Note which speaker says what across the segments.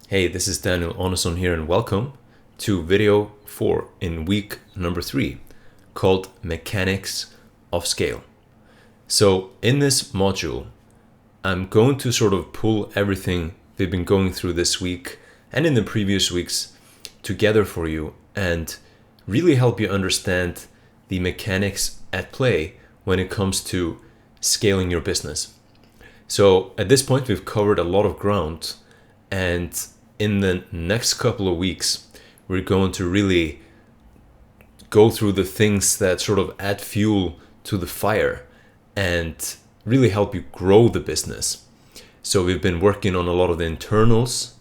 Speaker 1: Hey, this is Daniel Audunsson here, and welcome to video 4 in week number 3 called Mechanics of Scale. So in this module, I'm going to sort of pull everything we've been going through this week and in the previous weeks together for you and really help you understand the mechanics at play when it comes to scaling your business. So at this point, we've covered a lot of ground, and in the next couple of weeks, we're going to really go through the things that sort of add fuel to the fire and really help you grow the business. So we've been working on a lot of the internals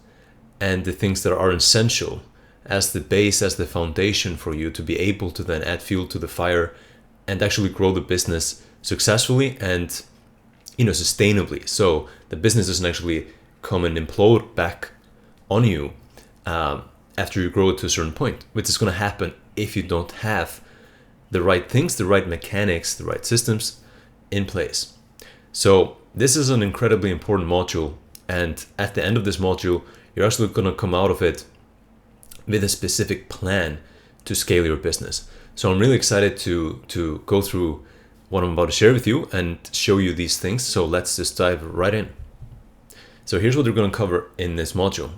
Speaker 1: and the things that are essential as the base, as the foundation for you to be able to then add fuel to the fire and actually grow the business successfully and sustainably. So the business doesn't actually come and implode back on you after you grow it to a certain point, which is going to happen if you don't have the right things, the right mechanics, the right systems in place. So this is an incredibly important module, and at the end of this module, you're actually going to come out of it with a specific plan to scale your business. So I'm really excited to go through what I'm about to share with you and show you these things. So let's just dive right in. So here's what we're going to cover in this module.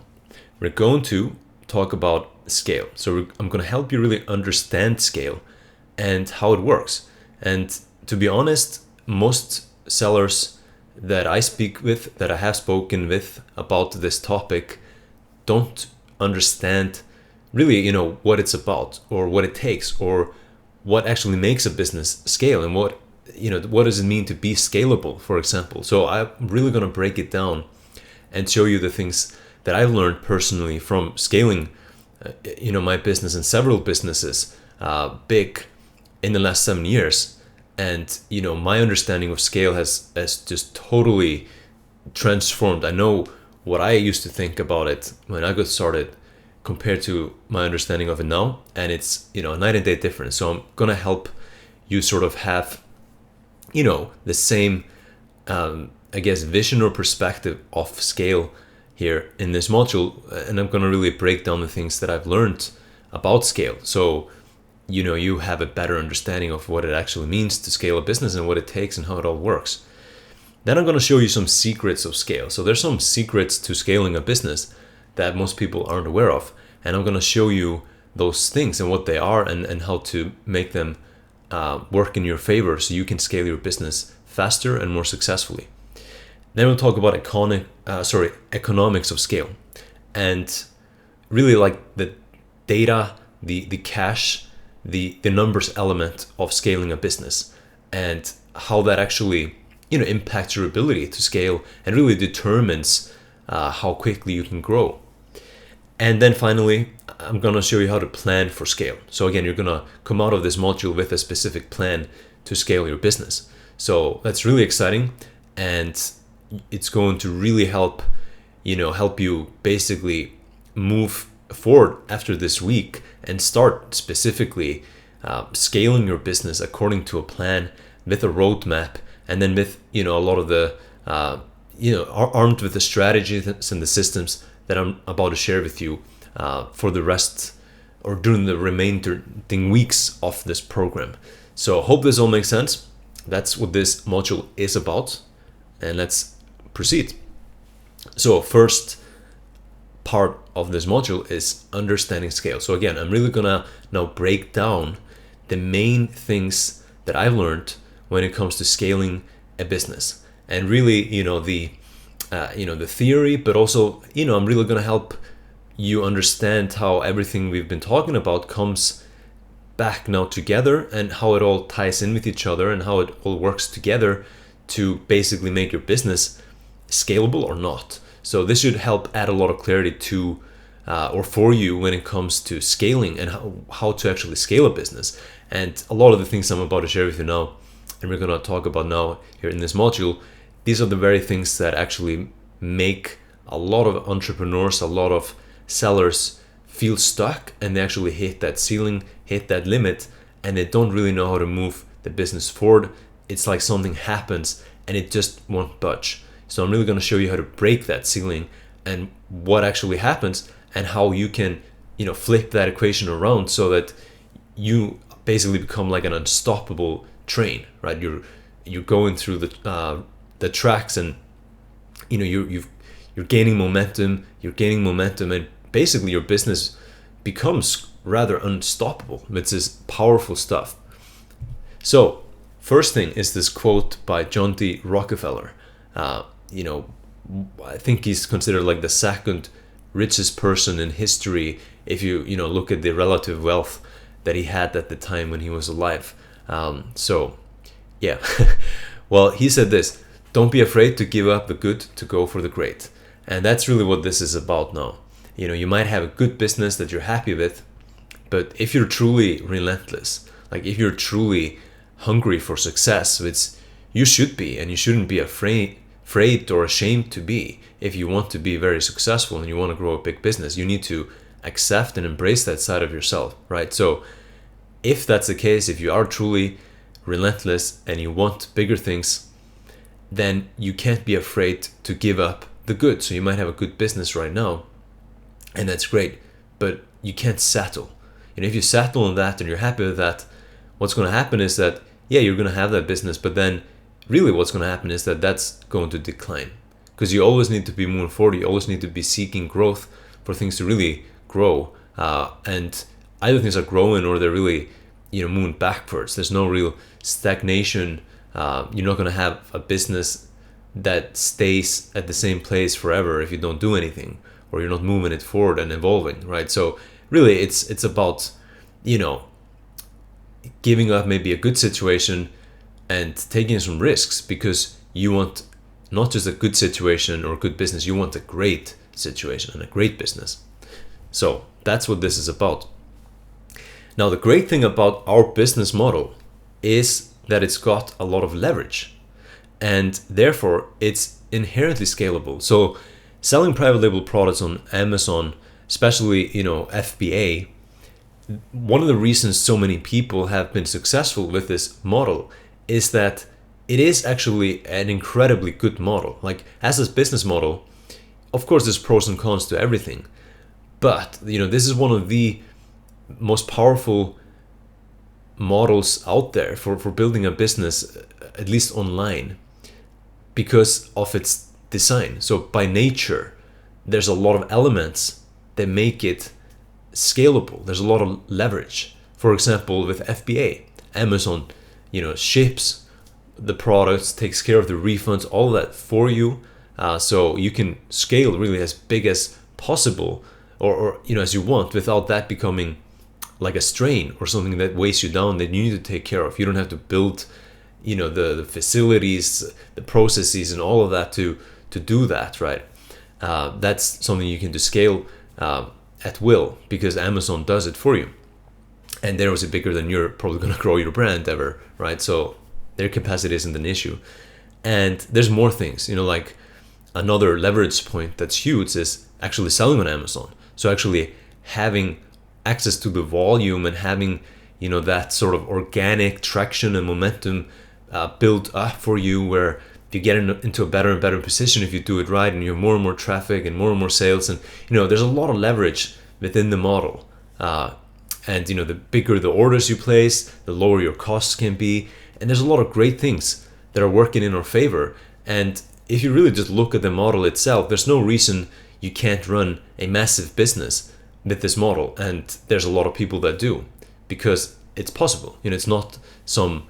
Speaker 1: We're going to talk about scale. So I'm going to help you really understand scale and how it works. And to be honest, most sellers that I speak with, that I have spoken with about this topic, don't understand really, what it's about or what it takes or what actually makes a business scale and what does it mean to be scalable, for example. So I'm really going to break it down and show you the things that I've learned personally from scaling, my business and several businesses big in the last 7 years. And, my understanding of scale has just totally transformed. I know what I used to think about it when I got started compared to my understanding of it now. And it's, a night and day difference. So I'm going to help you sort of have, the same, vision or perspective of scale here in this module, and I'm going to really break down the things that I've learned about scale. So, you have a better understanding of what it actually means to scale a business and what it takes and how it all works. Then I'm going to show you some secrets of scale. So there's some secrets to scaling a business that most people aren't aware of. And I'm going to show you those things and what they are and how to make them work in your favor so you can scale your business faster and more successfully. Then we'll talk about economics of scale, and really like the data, the cash, the numbers element of scaling a business and how that actually impacts your ability to scale and really determines how quickly you can grow. And then finally, I'm going to show you how to plan for scale. So again, you're going to come out of this module with a specific plan to scale your business. So that's really exciting, and it's going to really help you basically move forward after this week and start specifically scaling your business according to a plan with a roadmap, and then with a lot of the armed with the strategies and the systems that I'm about to share with you for the rest or during the remaining weeks of this program. So hope this all makes sense. That's what this module is about, and let's proceed. So first part of this module is understanding scale. So again, I'm really gonna now break down the main things that I've learned when it comes to scaling a business, and really the theory, but also I'm really gonna help you understand how everything we've been talking about comes back now together and how it all ties in with each other and how it all works together to basically make your business scalable or not. So this should help add a lot of clarity to or for you when it comes to scaling and how to actually scale a business. And a lot of the things I'm about to share with you now, and we're going to talk about now here in this module, these are the very things that actually make a lot of entrepreneurs, a lot of sellers feel stuck, and they actually hit that ceiling, hit that limit, and they don't really know how to move the business forward. It's like something happens and it just won't budge. So I'm really going to show you how to break that ceiling and what actually happens, and how you can, flip that equation around so that you basically become like an unstoppable train, right? You're going through the tracks, and you're gaining momentum, and basically your business becomes rather unstoppable. It's this powerful stuff. So first thing is this quote by John D. Rockefeller. I think he's considered like the second richest person in history if you look at the relative wealth that he had at the time when he was alive. Well, he said this: don't be afraid to give up the good to go for the great. And that's really what this is about now. You might have a good business that you're happy with, but if you're truly relentless, like if you're truly hungry for success, which you should be, and you shouldn't be afraid or ashamed to be, if you want to be very successful and you want to grow a big business, you need to accept and embrace that side of yourself, right? So if that's the case, if you are truly relentless and you want bigger things, then you can't be afraid to give up the good. So you might have a good business right now, and that's great, but you can't settle. If you settle on that and you're happy with that, what's going to happen is that, you're going to have that business, but then really what's going to happen is that that's going to decline, because you always need to be moving forward. You always need to be seeking growth for things to really grow, and either things are growing or they're really moving backwards. There's no real stagnation. You're not going to have a business that stays at the same place forever if you don't do anything, or you're not moving it forward and evolving, right? So really it's about giving up maybe a good situation and taking some risks, because you want not just a good situation or a good business, you want a great situation and a great business. So that's what this is about. Now, the great thing about our business model is that it's got a lot of leverage, and therefore it's inherently scalable. So selling private label products on Amazon, especially FBA, one of the reasons so many people have been successful with this model is that it is actually an incredibly good model. Like, as a business model, of course there's pros and cons to everything, but this is one of the most powerful models out there for building a business, at least online, because of its design. So by nature, there's a lot of elements that make it scalable. There's a lot of leverage. For example, with FBA, Amazon, ships the products, takes care of the refunds, all that for you. So you can scale really as big as possible, or as you want, without that becoming like a strain or something that weighs you down that you need to take care of. You don't have to build the facilities, the processes, and all of that to do that, right? That's something you can do scale at will, because Amazon does it for you, and they're obviously bigger than you're probably going to grow your brand ever, right? So their capacity isn't an issue. And there's more things, like another leverage point that's huge is actually selling on Amazon. So actually having access to the volume and having that sort of organic traction and momentum built up for you, where you get into a better and better position if you do it right, and you have more and more traffic and more sales, and there's a lot of leverage within the model. And the bigger the orders you place, the lower your costs can be, and there's a lot of great things that are working in our favor. And if you really just look at the model itself, there's no reason you can't run a massive business with this model, and there's a lot of people that do, because it's possible. It's not some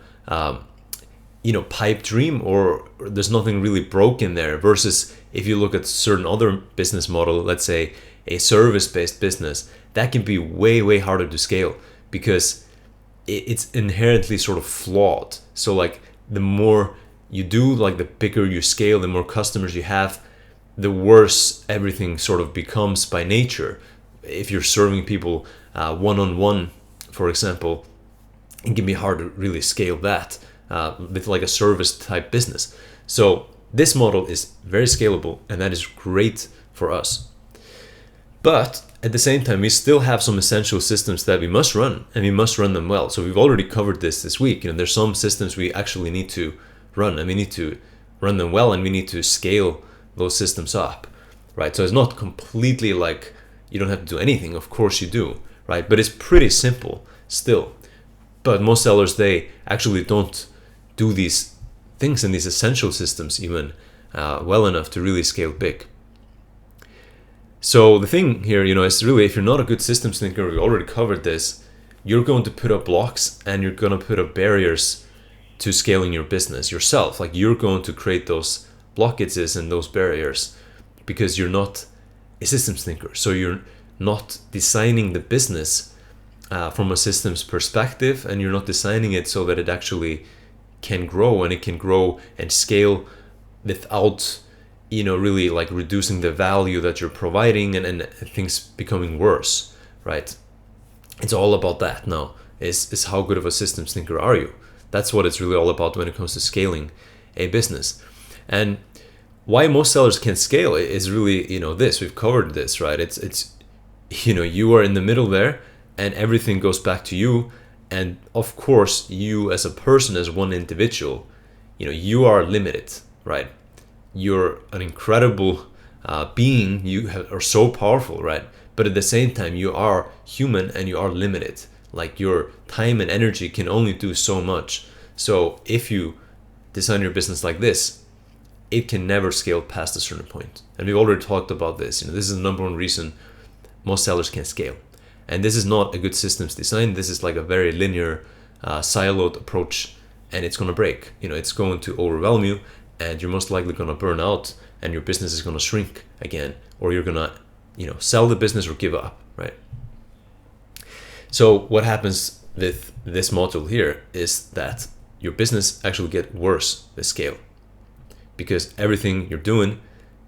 Speaker 1: pipe dream, or there's nothing really broken there, versus if you look at certain other business model, let's say a service-based business, that can be way harder to scale, because it's inherently sort of flawed. So like, the more you do, like the bigger you scale, the more customers you have, the worse everything sort of becomes by nature. If you're serving people one-on-one, for example, it can be hard to really scale that with like a service type business. So this model is very scalable, and that is great for us. But at the same time, we still have some essential systems that we must run, and we must run them well. So we've already covered this week. There's some systems we actually need to run, and we need to run them well, and we need to scale those systems up, right? So it's not completely like you don't have to do anything. Of course you do, right? But it's pretty simple still. But most sellers, they actually don't do these things in these essential systems even well enough to really scale big. So the thing here, is really, if you're not a good systems thinker, we already covered this, you're going to put up blocks and you're going to put up barriers to scaling your business yourself. Like, you're going to create those blockages and those barriers because you're not a systems thinker. So you're not designing the business from a systems perspective, and you're not designing it so that it actually can grow, and it can grow and scale without really like reducing the value that you're providing and things becoming worse, right? It's all about that now, is how good of a systems thinker are you? That's what it's really all about when it comes to scaling a business. And why most sellers can't scale is really, this, we've covered this, right? It's you are in the middle there, and everything goes back to you. And of course, you as a person, as one individual, you are limited, right? You're an incredible being. You are so powerful, right? But at the same time, you are human and you are limited. Like, your time and energy can only do so much. So if you design your business like this, it can never scale past a certain point. And we've already talked about this. This is the number one reason most sellers can't scale. And this is not a good systems design. This is like a very linear, siloed approach, and it's going to break. It's going to overwhelm you, and you're most likely going to burn out, and your business is going to shrink again, or you're going to, sell the business or give up, right? So what happens with this module here is that your business actually get worse with scale, because everything you're doing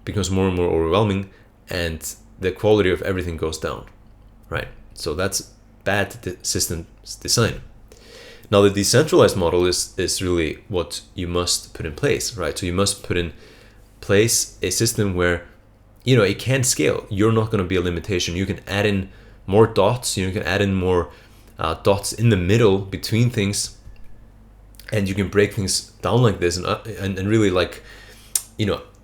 Speaker 1: becomes more and more overwhelming, and the quality of everything goes down, right? So that's bad systems design. Now, the decentralized model is really what you must put in place, right? So you must put in place a system where, it can scale. You're not going to be a limitation. You can add in more dots. You can add in more dots in the middle between things, and you can break things down like this and really like,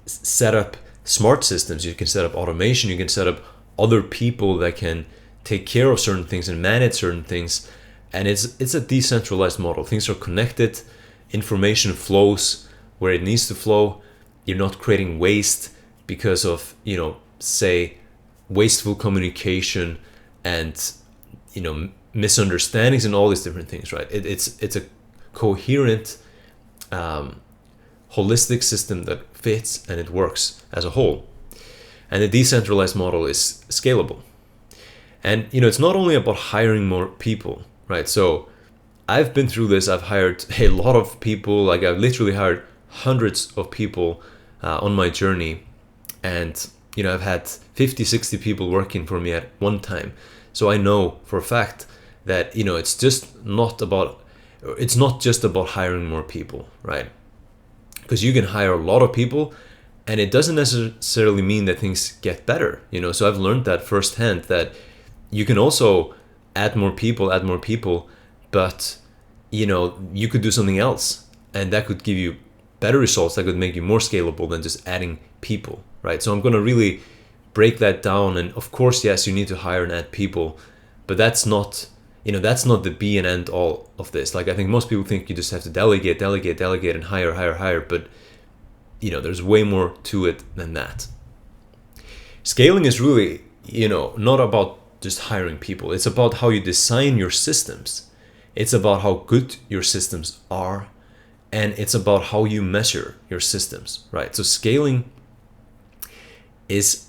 Speaker 1: set up smart systems. You can set up automation. You can set up other people that can take care of certain things and manage certain things. And it's a decentralized model. Things are connected. Information flows where it needs to flow. You're not creating waste because of, say, wasteful communication and, misunderstandings and all these different things, right? It's a coherent, holistic system that fits and it works as a whole. And the decentralized model is scalable. And, it's not only about hiring more people, right? So I've been through this. I've hired a lot of people. Like, I've literally hired hundreds of people on my journey. And, I've had 50, 60 people working for me at one time. So I know for a fact that, it's not just about hiring more people, right? Because you can hire a lot of people, and it doesn't necessarily mean that things get better, So I've learned that firsthand, that you can also add more people, but, you could do something else, and that could give you better results, that could make you more scalable than just adding people, right? So I'm going to really break that down. And of course, yes, you need to hire and add people, but that's not the be and end all of this. Like, I think most people think you just have to delegate and hire, but there's way more to it than that. Scaling is really, not about just hiring people. It's about how you design your systems. It's about how good your systems are, and it's about how you measure your systems, right? So scaling is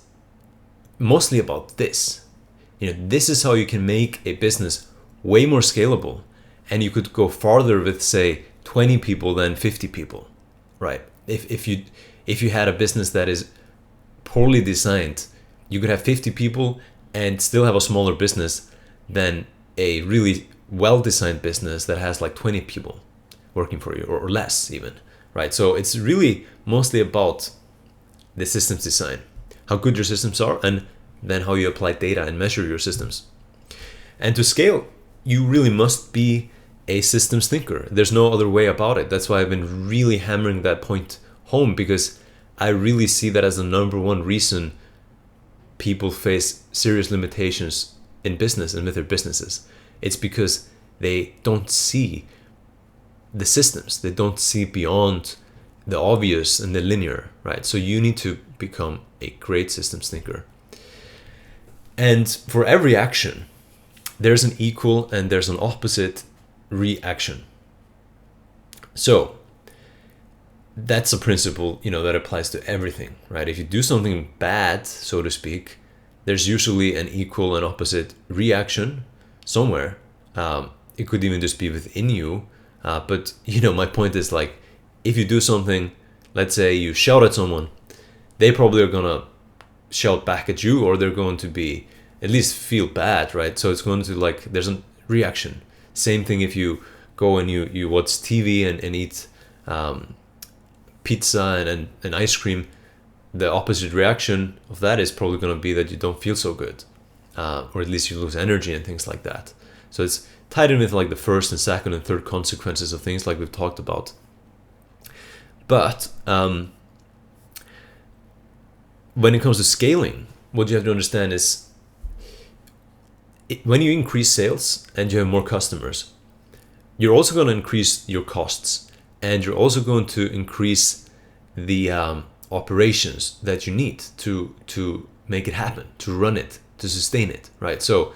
Speaker 1: mostly about this. This is how you can make a business way more scalable, and you could go farther with, say, 20 people than 50 people, right? If you had a business that is poorly designed, you could have 50 people and still have a smaller business than a really well-designed business that has like 20 people working for you, or less even, right? So it's really mostly about the systems design, how good your systems are, and then how you apply data and measure your systems. And to scale, you really must be a systems thinker. There's no other way about it. That's why I've been really hammering that point home, because I really see that as the number one reason people face serious limitations in business and with their businesses. It's because they don't see the systems. They don't see beyond the obvious and the linear, right? So you need to become a great systems thinker. And for every action, there's an equal and there's an opposite reaction. So that's a principle, that applies to everything, right? If you do something bad, so to speak, there's usually an equal and opposite reaction somewhere. It could even just be within you. But my point is, like, if you do something, let's say you shout at someone, they probably are gonna shout back at you, or they're going to be at least feel bad, right? So it's going to, like, there's a reaction. Same thing if you go and you watch TV and eat pizza and ice cream. The opposite reaction of that is probably going to be that you don't feel so good, or at least you lose energy and things like that. So it's tied in with, like, the first and second and third consequences of things, like we've talked about. But when it comes to scaling, what you have to understand is, when you increase sales and you have more customers, you're also going to increase your costs, and you're also going to increase the operations that you need to make it happen, to run it, to sustain it, right? So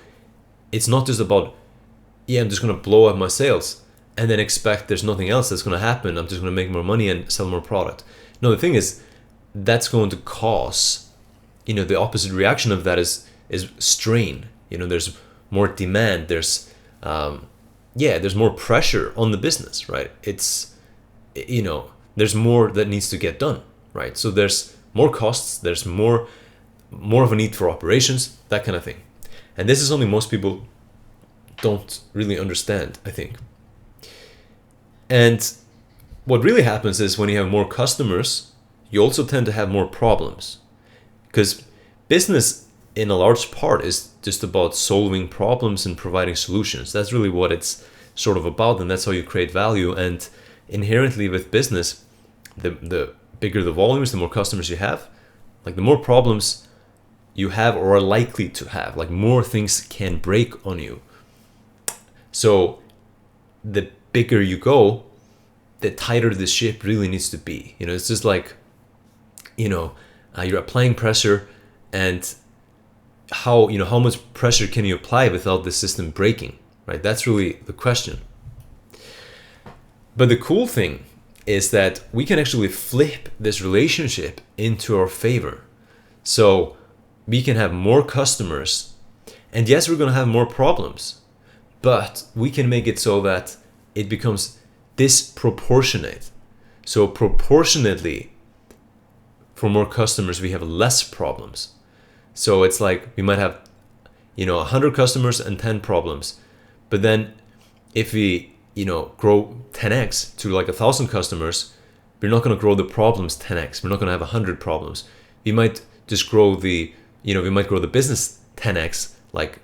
Speaker 1: it's not just about, I'm just going to blow up my sales and then expect there's nothing else that's going to happen. I'm just going to make more money and sell more product. No, the thing is, that's going to cause, the opposite reaction of that is strain. There's more demand. There's more pressure on the business, right? It's, there's more that needs to get done, right? So there's more costs. There's more of a need for operations, that kind of thing. And this is something most people don't really understand, I think. And what really happens is, when you have more customers, you also tend to have more problems, because business in a large part is just about solving problems and providing solutions. That's really what it's sort of about, and that's how you create value. And inherently with business, the bigger the volumes, the more customers you have, like, the more problems you have or are likely to have, like, more things can break on you. So the bigger you go, the tighter the ship really needs to be. It's just like, you're applying pressure, and how much pressure can you apply without the system breaking, right? That's really the question. But the cool thing is that we can actually flip this relationship into our favor. So we can have more customers, and yes, we're going to have more problems, but we can make it so that it becomes disproportionate. So proportionately, for more customers, we have less problems. So it's like, we might have 100 customers and 10 problems, but then if we grow 10x to like 1,000 customers, we're not going to grow the problems 10x. We're not going to have 100 problems. We might just grow the business 10x, like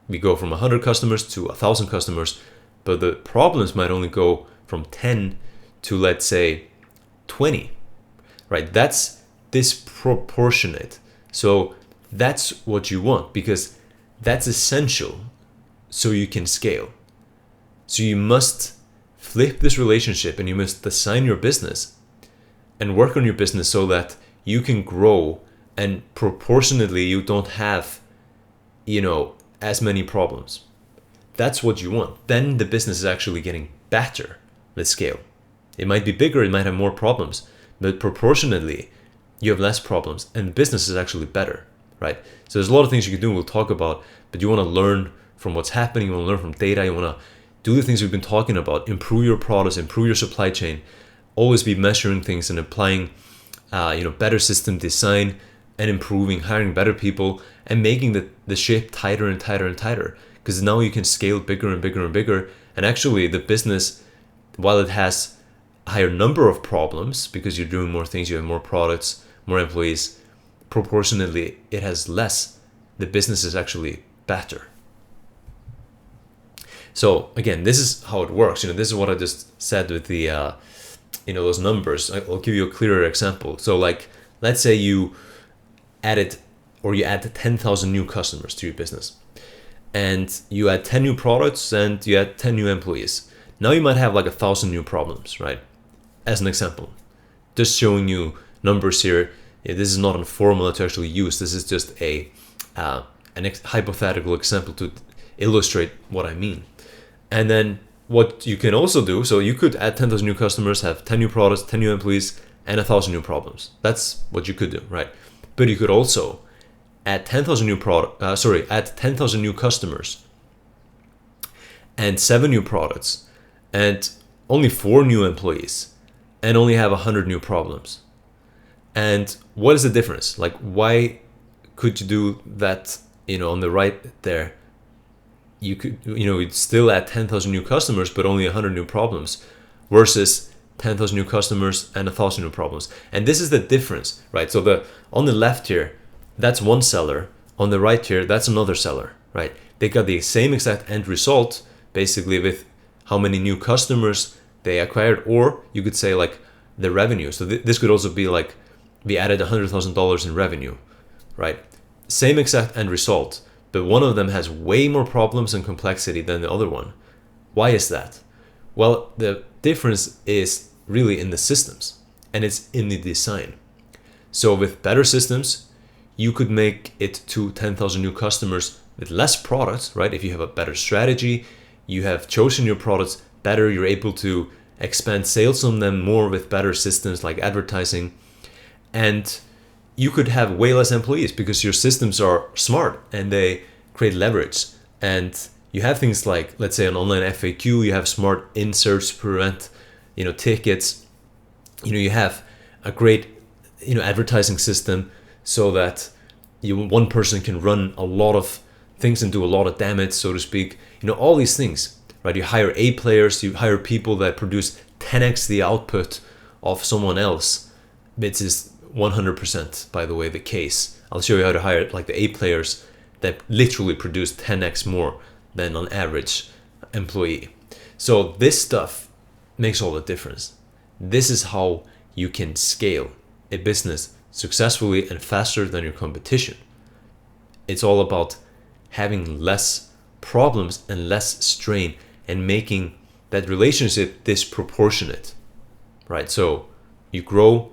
Speaker 1: we go from 100 customers to 1,000 customers, but the problems might only go from 10 to, let's say, 20, right? That's disproportionate. So that's what you want, because that's essential so you can scale. So you must flip this relationship, and you must design your business and work on your business so that you can grow, and proportionately you don't have, as many problems. That's what you want. Then the business is actually getting better with scale. It might be bigger, it might have more problems, but proportionately you have less problems, and the business is actually better, right? So there's a lot of things you can do, we'll talk about, but you want to learn from what's happening, you want to learn from data, you want to do the things we've been talking about, improve your products, improve your supply chain, always be measuring things and applying better system design, and improving, hiring better people, and making the ship tighter and tighter and tighter, because now you can scale bigger and bigger and bigger. And actually the business, while it has a higher number of problems because you're doing more things, you have more products, more employees, proportionately it has less. The business is actually better. So again, this is how it works. This is what I just said with the those numbers. I'll give you a clearer example. So like, let's say you added or you add 10,000 new customers to your business, and you add 10 new products and you add 10 new employees. Now you might have like 1,000 new problems, right? As an example, just showing you numbers here. This is not a formula to actually use. This is just an hypothetical example to illustrate what I mean. And then what you can also do, so you could add 10,000 new customers, have 10 new products, 10 new employees, and 1,000 new problems. That's what you could do, right? But you could also add 10,000 add 10,000 new customers and 7 new products and only 4 new employees and only have 100 new problems. And what is the difference? Like, why could you do that? On the right there, you could, you'd still add 10,000 new customers, but only 100 new problems, versus 10,000 new customers and 1,000 new problems. And this is the difference, right? So on the left here, that's one seller. On the right here, that's another seller, right? They got the same exact end result, basically, with how many new customers they acquired, or you could say like the revenue. So this could also be like, we added $100,000 in revenue, right? Same exact end result, but one of them has way more problems and complexity than the other one. Why is that? Well, the difference is really in the systems, and it's in the design. So with better systems, you could make it to 10,000 new customers with less products, right? If you have a better strategy, you have chosen your products better, you're able to expand sales on them more with better systems like advertising. And you could have way less employees because your systems are smart and they create leverage. And you have things like, let's say, an online FAQ, you have smart inserts to prevent, tickets. You have a great, advertising system so that one person can run a lot of things and do a lot of damage, so to speak. All these things, right? You hire A players, you hire people that produce 10x the output of someone else. This is 100%, by the way, the case. I'll show you how to hire like the A players that literally produce 10x more than an average employee. So this stuff makes all the difference. This is how you can scale a business successfully and faster than your competition. It's all about having less problems and less strain and making that relationship disproportionate, right? So you grow,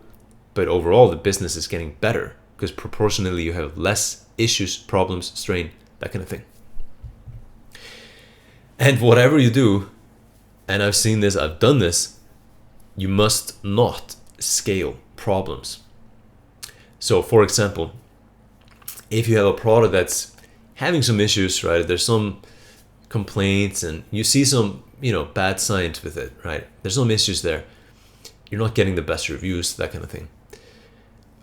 Speaker 1: but overall the business is getting better because proportionally you have less issues, problems, strain, that kind of thing. And whatever you do, and I've seen this, I've done this, you must not scale problems. So for example, if you have a product that's having some issues, right? There's some complaints and you see some, bad signs with it, right? There's some issues there. You're not getting the best reviews, that kind of thing.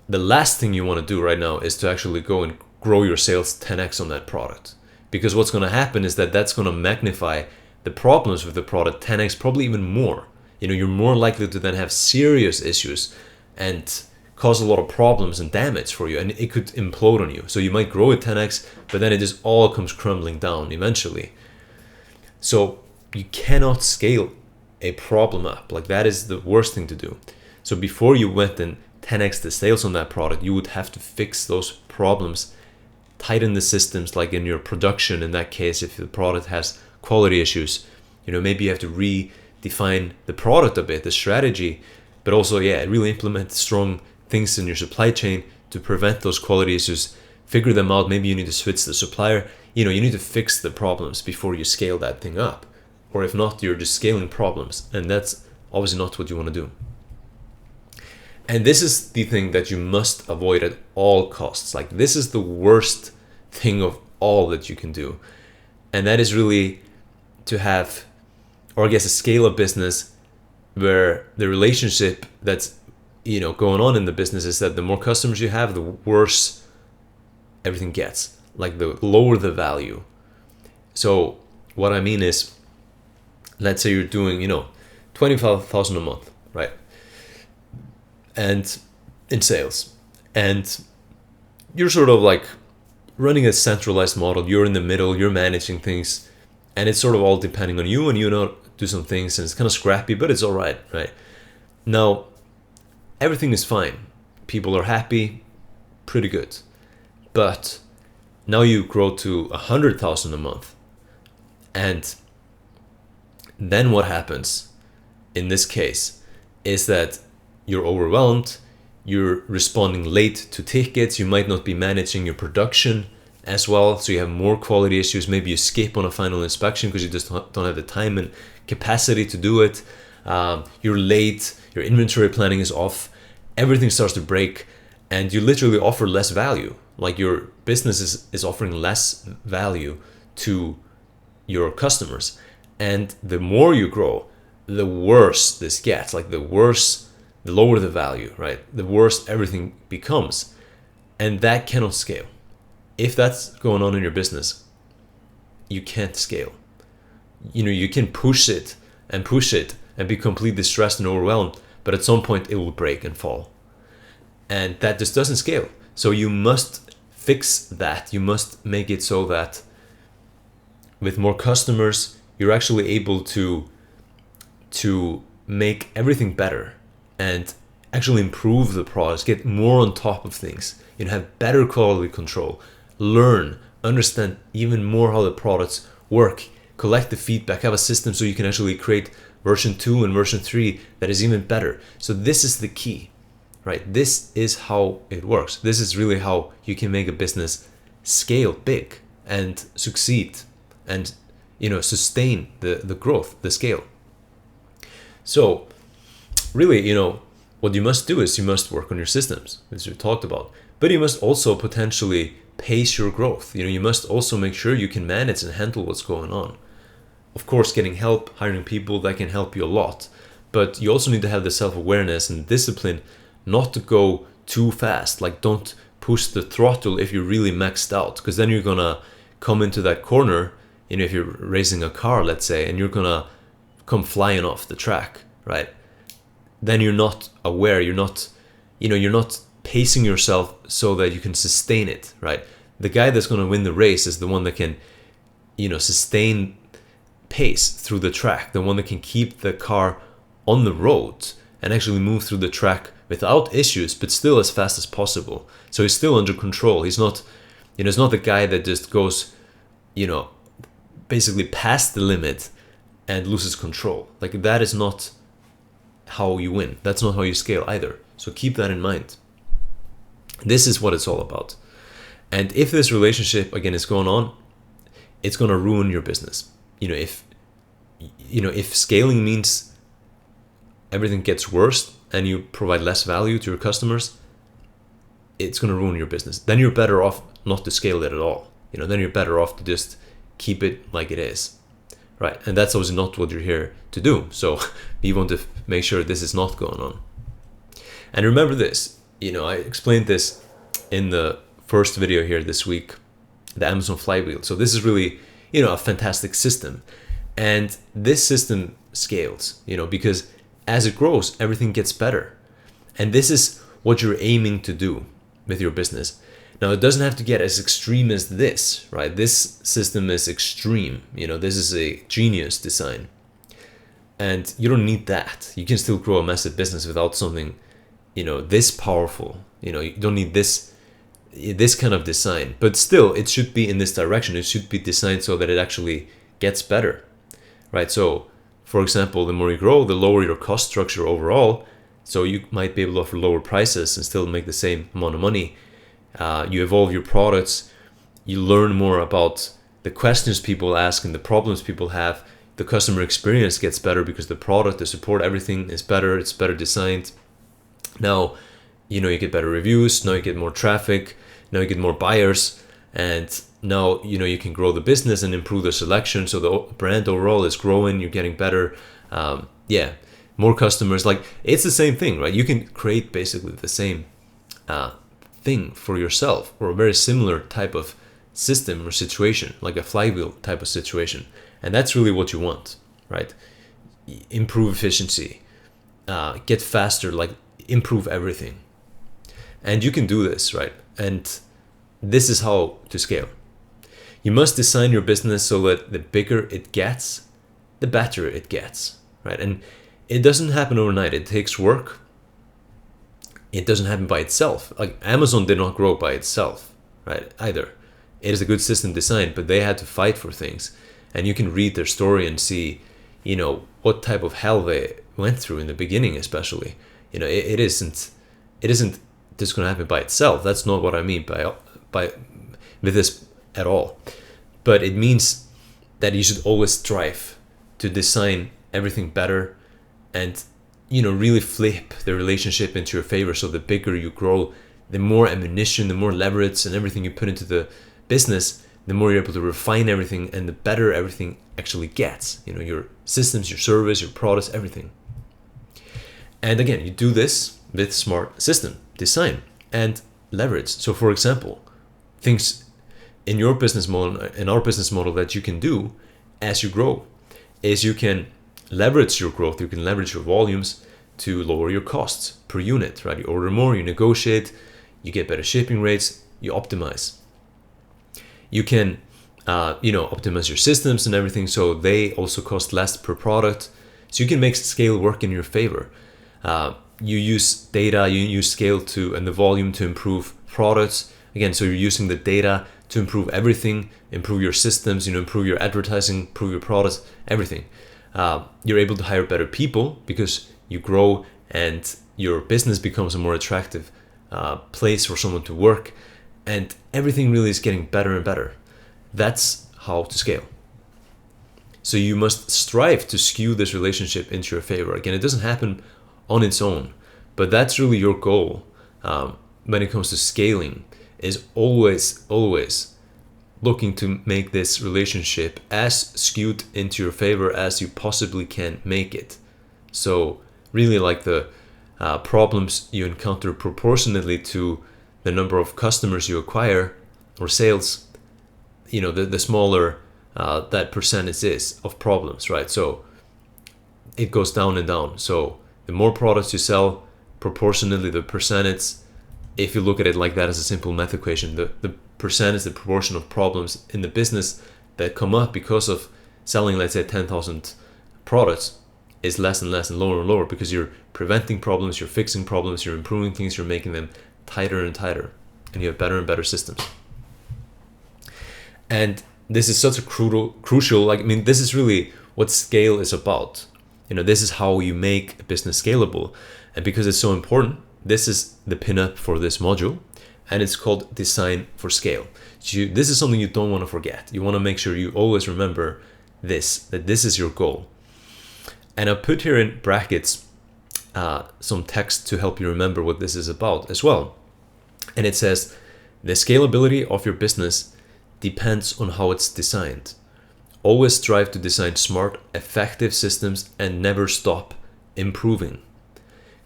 Speaker 1: The last thing you want to do right now is to actually go and grow your sales 10x on that product. Because what's going to happen is that's going to magnify the problems with the product 10x, probably even more. You're more likely to then have serious issues and cause a lot of problems and damage for you, and it could implode on you. So you might grow it 10x, but then it just all comes crumbling down eventually. So you cannot scale a problem up. Like, that is the worst thing to do. So before you went and 10x the sales on that product, you would have to fix those problems, tighten the systems, like in your production. In that case, if the product has quality issues, maybe you have to redefine the product a bit, the strategy, but also, really implement strong things in your supply chain to prevent those quality issues, figure them out. Maybe you need to switch the supplier. You need to fix the problems before you scale that thing up. Or if not, you're just scaling problems, and that's obviously not what you want to do. And this is the thing that you must avoid at all costs. Like, this is the worst thing of all that you can do. And that is really to have, or I guess, a scale of business where the relationship that's, going on in the business is that the more customers you have, the worse everything gets. Like, the lower the value. So what I mean is, let's say you're doing, 25,000 a month, right? And in sales, and you're sort of like running a centralized model. You're in the middle, you're managing things, and it's sort of all depending on you, and do some things, and it's kind of scrappy, but it's all right, right? Now, everything is fine. People are happy, pretty good. But now you grow to 100,000 a month. And then what happens in this case is that you're overwhelmed, you're responding late to tickets, you might not be managing your production as well, so you have more quality issues. Maybe you skip on a final inspection because you just don't have the time and capacity to do it. You're late, your inventory planning is off, everything starts to break, and you literally offer less value. Like your business is offering less value to your customers. And the more you grow, the worse this gets. Like the lower the value, right? The worse everything becomes. And that cannot scale. If that's going on in your business, you can't scale. You can push it and be completely stressed and overwhelmed, but at some point it will break and fall. And that just doesn't scale. So you must fix that. You must make it so that with more customers, you're actually able to make everything better and actually improve the products, get more on top of things, have better quality control, learn, understand even more how the products work, collect the feedback, have a system so you can actually create version 2 and version 3 that is even better. So this is the key, right? This is how it works. This is really how you can make a business scale big and succeed and sustain the growth, the scale. So really, what you must do is you must work on your systems, as we talked about, but you must also potentially pace your growth. You must also make sure you can manage and handle what's going on. Of course, getting help, hiring people, that can help you a lot, but you also need to have the self-awareness and discipline not to go too fast. Like, don't push the throttle if you're really maxed out, because then you're gonna come into that corner, if you're racing a car, let's say, and you're gonna come flying off the track, right? Then you're not aware, you're not pacing yourself so that you can sustain it, right? The guy that's going to win the race is the one that can, sustain pace through the track, the one that can keep the car on the road and actually move through the track without issues, but still as fast as possible. So he's still under control. He's not, it's not the guy that just goes, basically past the limit and loses control. Like, that is not how you win. That's not how you scale either. So keep that in mind. This is what it's all about. And if this relationship again is going on, it's going to ruin your business. If scaling means everything gets worse and you provide less value to your customers, it's going to ruin your business. Then you're better off not to scale it at all. Then you're better off to just keep it like it is, right? And that's obviously not what you're here to do. So you want to make sure this is not going on. And remember this, I explained this in the first video here this week, the Amazon flywheel. So this is really, a fantastic system. And this system scales, because as it grows, everything gets better. And this is what you're aiming to do with your business. Now, it doesn't have to get as extreme as this, right? This system is extreme. This is a genius design. And you don't need that. You can still grow a massive business without something, this powerful. You don't need this kind of design. But still, it should be in this direction. It should be designed so that it actually gets better, right? So, for example, the more you grow, the lower your cost structure overall. So you might be able to offer lower prices and still make the same amount of money. You evolve your products. You learn more about the questions people ask and the problems people have. The customer experience gets better because the product, the support, everything is better. It's better designed. Now, you get better reviews. Now you get more traffic. Now you get more buyers. And now, you can grow the business and improve the selection. So the brand overall is growing. You're getting better. More customers. Like, it's the same thing, right? You can create basically the same thing for yourself, or a very similar type of system or situation, like a flywheel type of situation. And that's really what you want, right? Improve efficiency, get faster, like improve everything. And you can do this, right? And this is how to scale. You must design your business so that the bigger it gets, the better it gets, right? And it doesn't happen overnight. It takes work. It doesn't happen by itself. Like, Amazon did not grow by itself, right? Either. It is a good system design, but they had to fight for things. And you can read their story and see, what type of hell they went through in the beginning, especially. It isn't just going to happen by itself. That's not what I mean by with this at all. But it means that you should always strive to design everything better and, really flip the relationship into your favor. So the bigger you grow, the more ammunition, the more leverage and everything you put into the business, the more you're able to refine everything and the better everything actually gets. Your systems, your service, your products, everything. And again, you do this with smart system design and leverage. So for example, things in your business model, in our business model, that you can do as you grow is you can leverage your growth, you can leverage your volumes to lower your costs per unit, right? You order more, you negotiate, you get better shipping rates, you optimize. You can, optimize your systems and everything so they also cost less per product. So you can make scale work in your favor. You use data, you use scale and the volume to improve products. Again, so you're using the data to improve everything, improve your systems, improve your advertising, improve your products, everything. You're able to hire better people because you grow and your business becomes a more attractive place for someone to work, and everything really is getting better and better. That's how to scale. So you must strive to skew this relationship into your favor. Again, it doesn't happen on its own, but that's really your goal when it comes to scaling, is always looking to make this relationship as skewed into your favor as you possibly can make it. So really, like the problems you encounter proportionately to the number of customers you acquire or sales, the smaller that percentage is of problems, right? So it goes down and down. So the more products you sell, proportionately the percentage, if you look at it like that as a simple math equation, the percentage, the proportion of problems in the business that come up because of selling, let's say, 10,000 products is less and less and lower because you're preventing problems, you're fixing problems, you're improving things, you're making them tighter and tighter, and you have better and better systems. And this is such a crucial, this is really what scale is about. This is how you make a business scalable. And because it's so important, this is the pinup for this module, and it's called Design for Scale. This is something you don't want to forget. You want to make sure you always remember that this is your goal. And I'll put here in brackets some text to help you remember what this is about as well. And it says, the scalability of your business depends on how it's designed. Always strive to design smart, effective systems and never stop improving.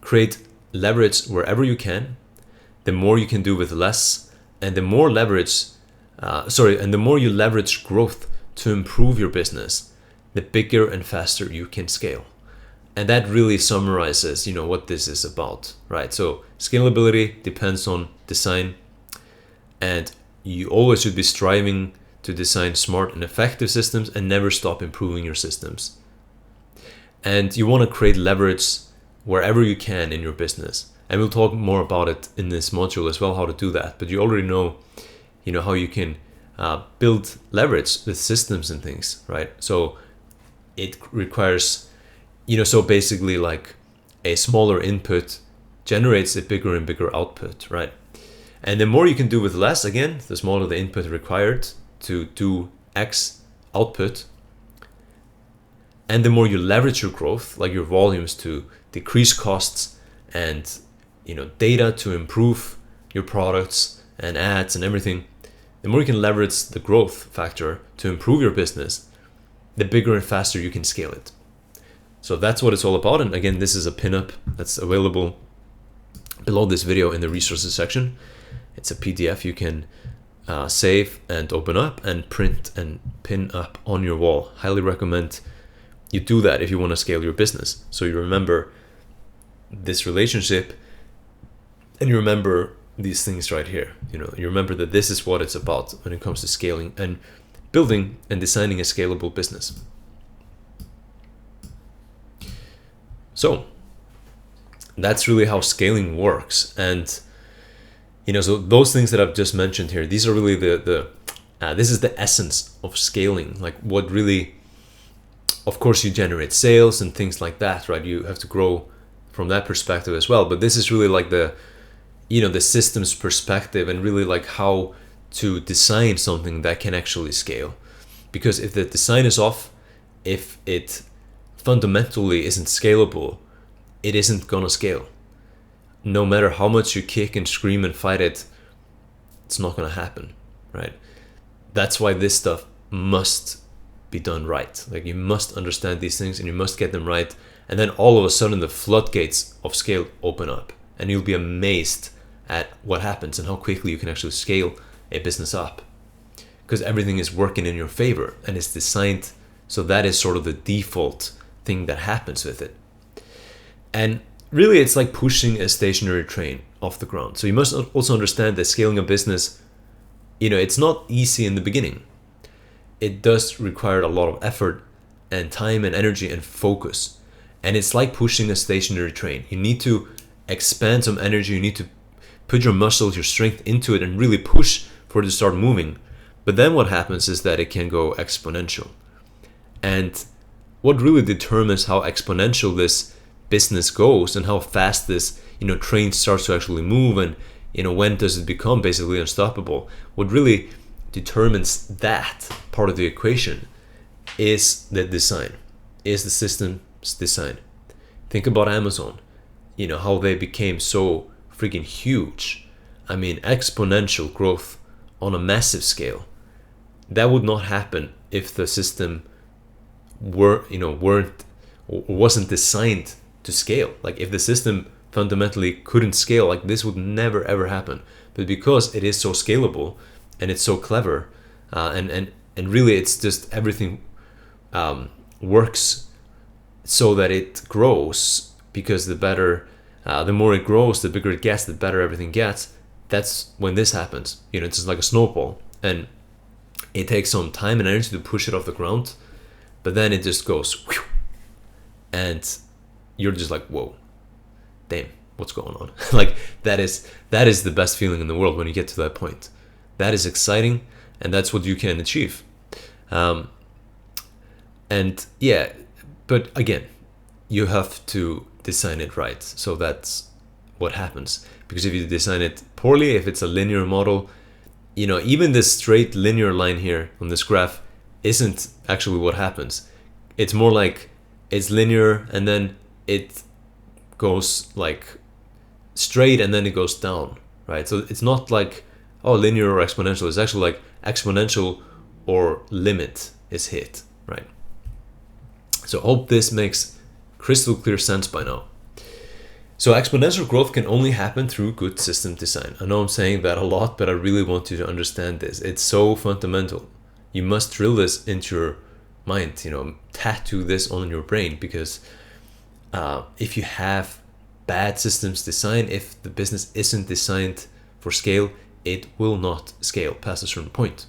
Speaker 1: Create leverage wherever you can. The more you can do with less, and the more the more you leverage growth to improve your business, the bigger and faster you can scale. And that really summarizes, what this is about, right? So scalability depends on design, and you always should be striving to design smart and effective systems and never stop improving your systems. And you want to create leverage wherever you can in your business. And we'll talk more about it in this module as well, how to do that. But you already know, how you can build leverage with systems and things, right? So it requires, so basically like a smaller input generates a bigger and bigger output, right? And the more you can do with less, again, the smaller the input required to do X output. And the more you leverage your growth, like your volumes, to decrease costs and data to improve your products and ads and everything, the more you can leverage the growth factor to improve your business, the bigger and faster you can scale it. So that's what it's all about. And again, this is a pinup that's available below this video in the resources section. It's a PDF you can save and open up and print and pin up on your wall. Highly recommend you do that if you want to scale your business. So you remember this relationship and you remember these things right here. You remember that this is what it's about when it comes to scaling and building and designing a scalable business. So that's really how scaling works. And So those things that I've just mentioned here, these are really this is the essence of scaling. Like what really, of course, you generate sales and things like that, right? You have to grow from that perspective as well. But this is really like the systems perspective, and really like how to design something that can actually scale. Because if the design is off, if it fundamentally isn't scalable, it isn't gonna scale. No matter how much you kick and scream and fight it, it's not gonna happen, right? That's why this stuff must be done right. Like you must understand these things and you must get them right. And then all of a sudden the floodgates of scale open up, and you'll be amazed at what happens and how quickly you can actually scale a business up, because everything is working in your favor and it's designed so that is sort of the default thing that happens with it. And really it's like pushing a stationary train off the ground. So you must also understand that scaling a business, it's not easy in the beginning. It does require a lot of effort and time and energy and focus. And it's like pushing a stationary train. You need to expand some energy. You need to put your muscles, your strength into it and really push for it to start moving. But then what happens is that it can go exponential. And what really determines how exponential this business goes and how fast this train starts to actually move, and when does it become basically unstoppable, what really determines that part of the equation is the design, is the system's design. Think about Amazon, how they became so freaking huge. I mean, exponential growth on a massive scale. That would not happen if the system wasn't designed to scale. Like if the system fundamentally couldn't scale, like this would never ever happen. But because it is so scalable and it's so clever, and really it's just everything works so that it grows, because the more it grows, the bigger it gets, the better everything gets. That's when this happens. It's just like a snowball, and it takes some time and energy to push it off the ground, but then it just goes whew, and you're just like, whoa, damn, what's going on? Like that is the best feeling in the world when you get to that point. That is exciting, and that's what you can achieve. And yeah, but again, you have to design it right. So that's what happens. Because if you design it poorly, if it's a linear model, even this straight linear line here on this graph isn't actually what happens. It's more like it's linear and then it goes like straight and then it goes down, right? So it's not like, oh, linear or exponential. It's actually like exponential or limit is hit, right? So I hope this makes crystal clear sense by now. So exponential growth can only happen through good system design. I know I'm saying that a lot, but I really want you to understand this. It's so fundamental. You must drill this into your mind, tattoo this on your brain, because if you have bad systems design, if the business isn't designed for scale, it will not scale past a certain point.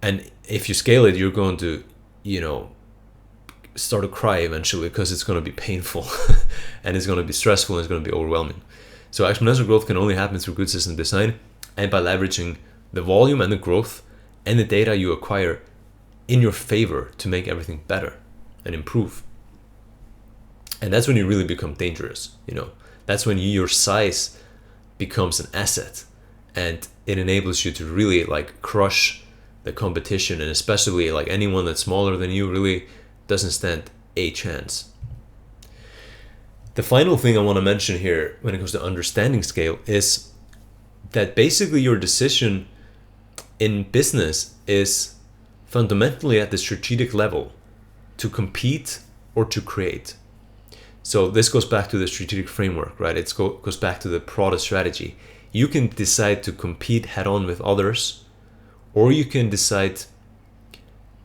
Speaker 1: And if you scale it, you're going to, start to cry eventually, because it's going to be painful and it's going to be stressful and it's going to be overwhelming. So exponential growth can only happen through good system design and by leveraging the volume and the growth and the data you acquire in your favor to make everything better and improve. And that's when you really become dangerous. That's when your size becomes an asset, and it enables you to really like crush the competition, and especially like anyone that's smaller than you really doesn't stand a chance. The final thing I want to mention here when it comes to understanding scale is that basically your decision in business is fundamentally at the strategic level to compete or to create. So this goes back to the strategic framework, right? It goes back to the product strategy. You can decide to compete head on with others, or you can decide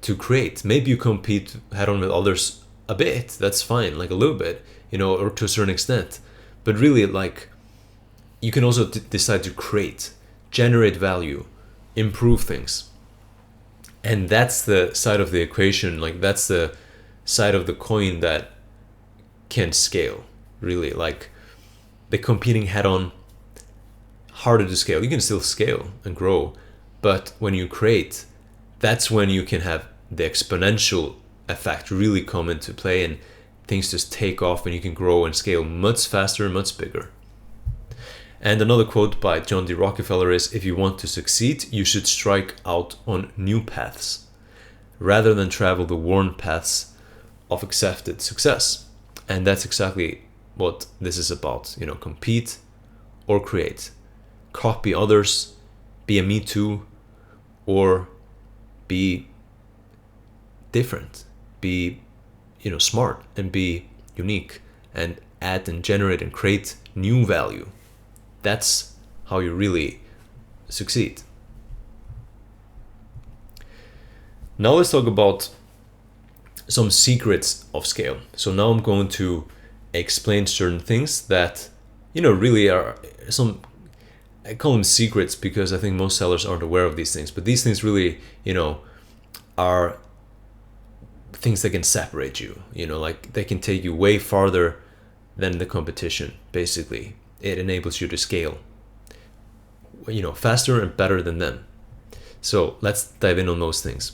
Speaker 1: to create. Maybe you compete head on with others a bit, that's fine, like a little bit, or to a certain extent. But really, like, you can also decide to create, generate value, improve things. And that's the side of the equation, like that's the side of the coin that can scale, really. Like the competing head on, harder to scale. You can still scale and grow, but when you create, that's when you can have the exponential effect really come into play, and things just take off, and you can grow and scale much faster and much bigger. And another quote by John D. Rockefeller is, if you want to succeed, you should strike out on new paths rather than travel the worn paths of accepted success. And that's exactly what this is about. Compete or create. Copy others, be a me too, or be different, be smart, and be unique, and add and generate and create new value. That's how you really succeed. Now let's talk about some secrets of scale. So now I'm going to explain certain things that really are some, I call them secrets because I think most sellers aren't aware of these things, but these things really are things that can separate you, like they can take you way farther than the competition. Basically, it enables you to scale faster and better than them. So let's dive in on those things.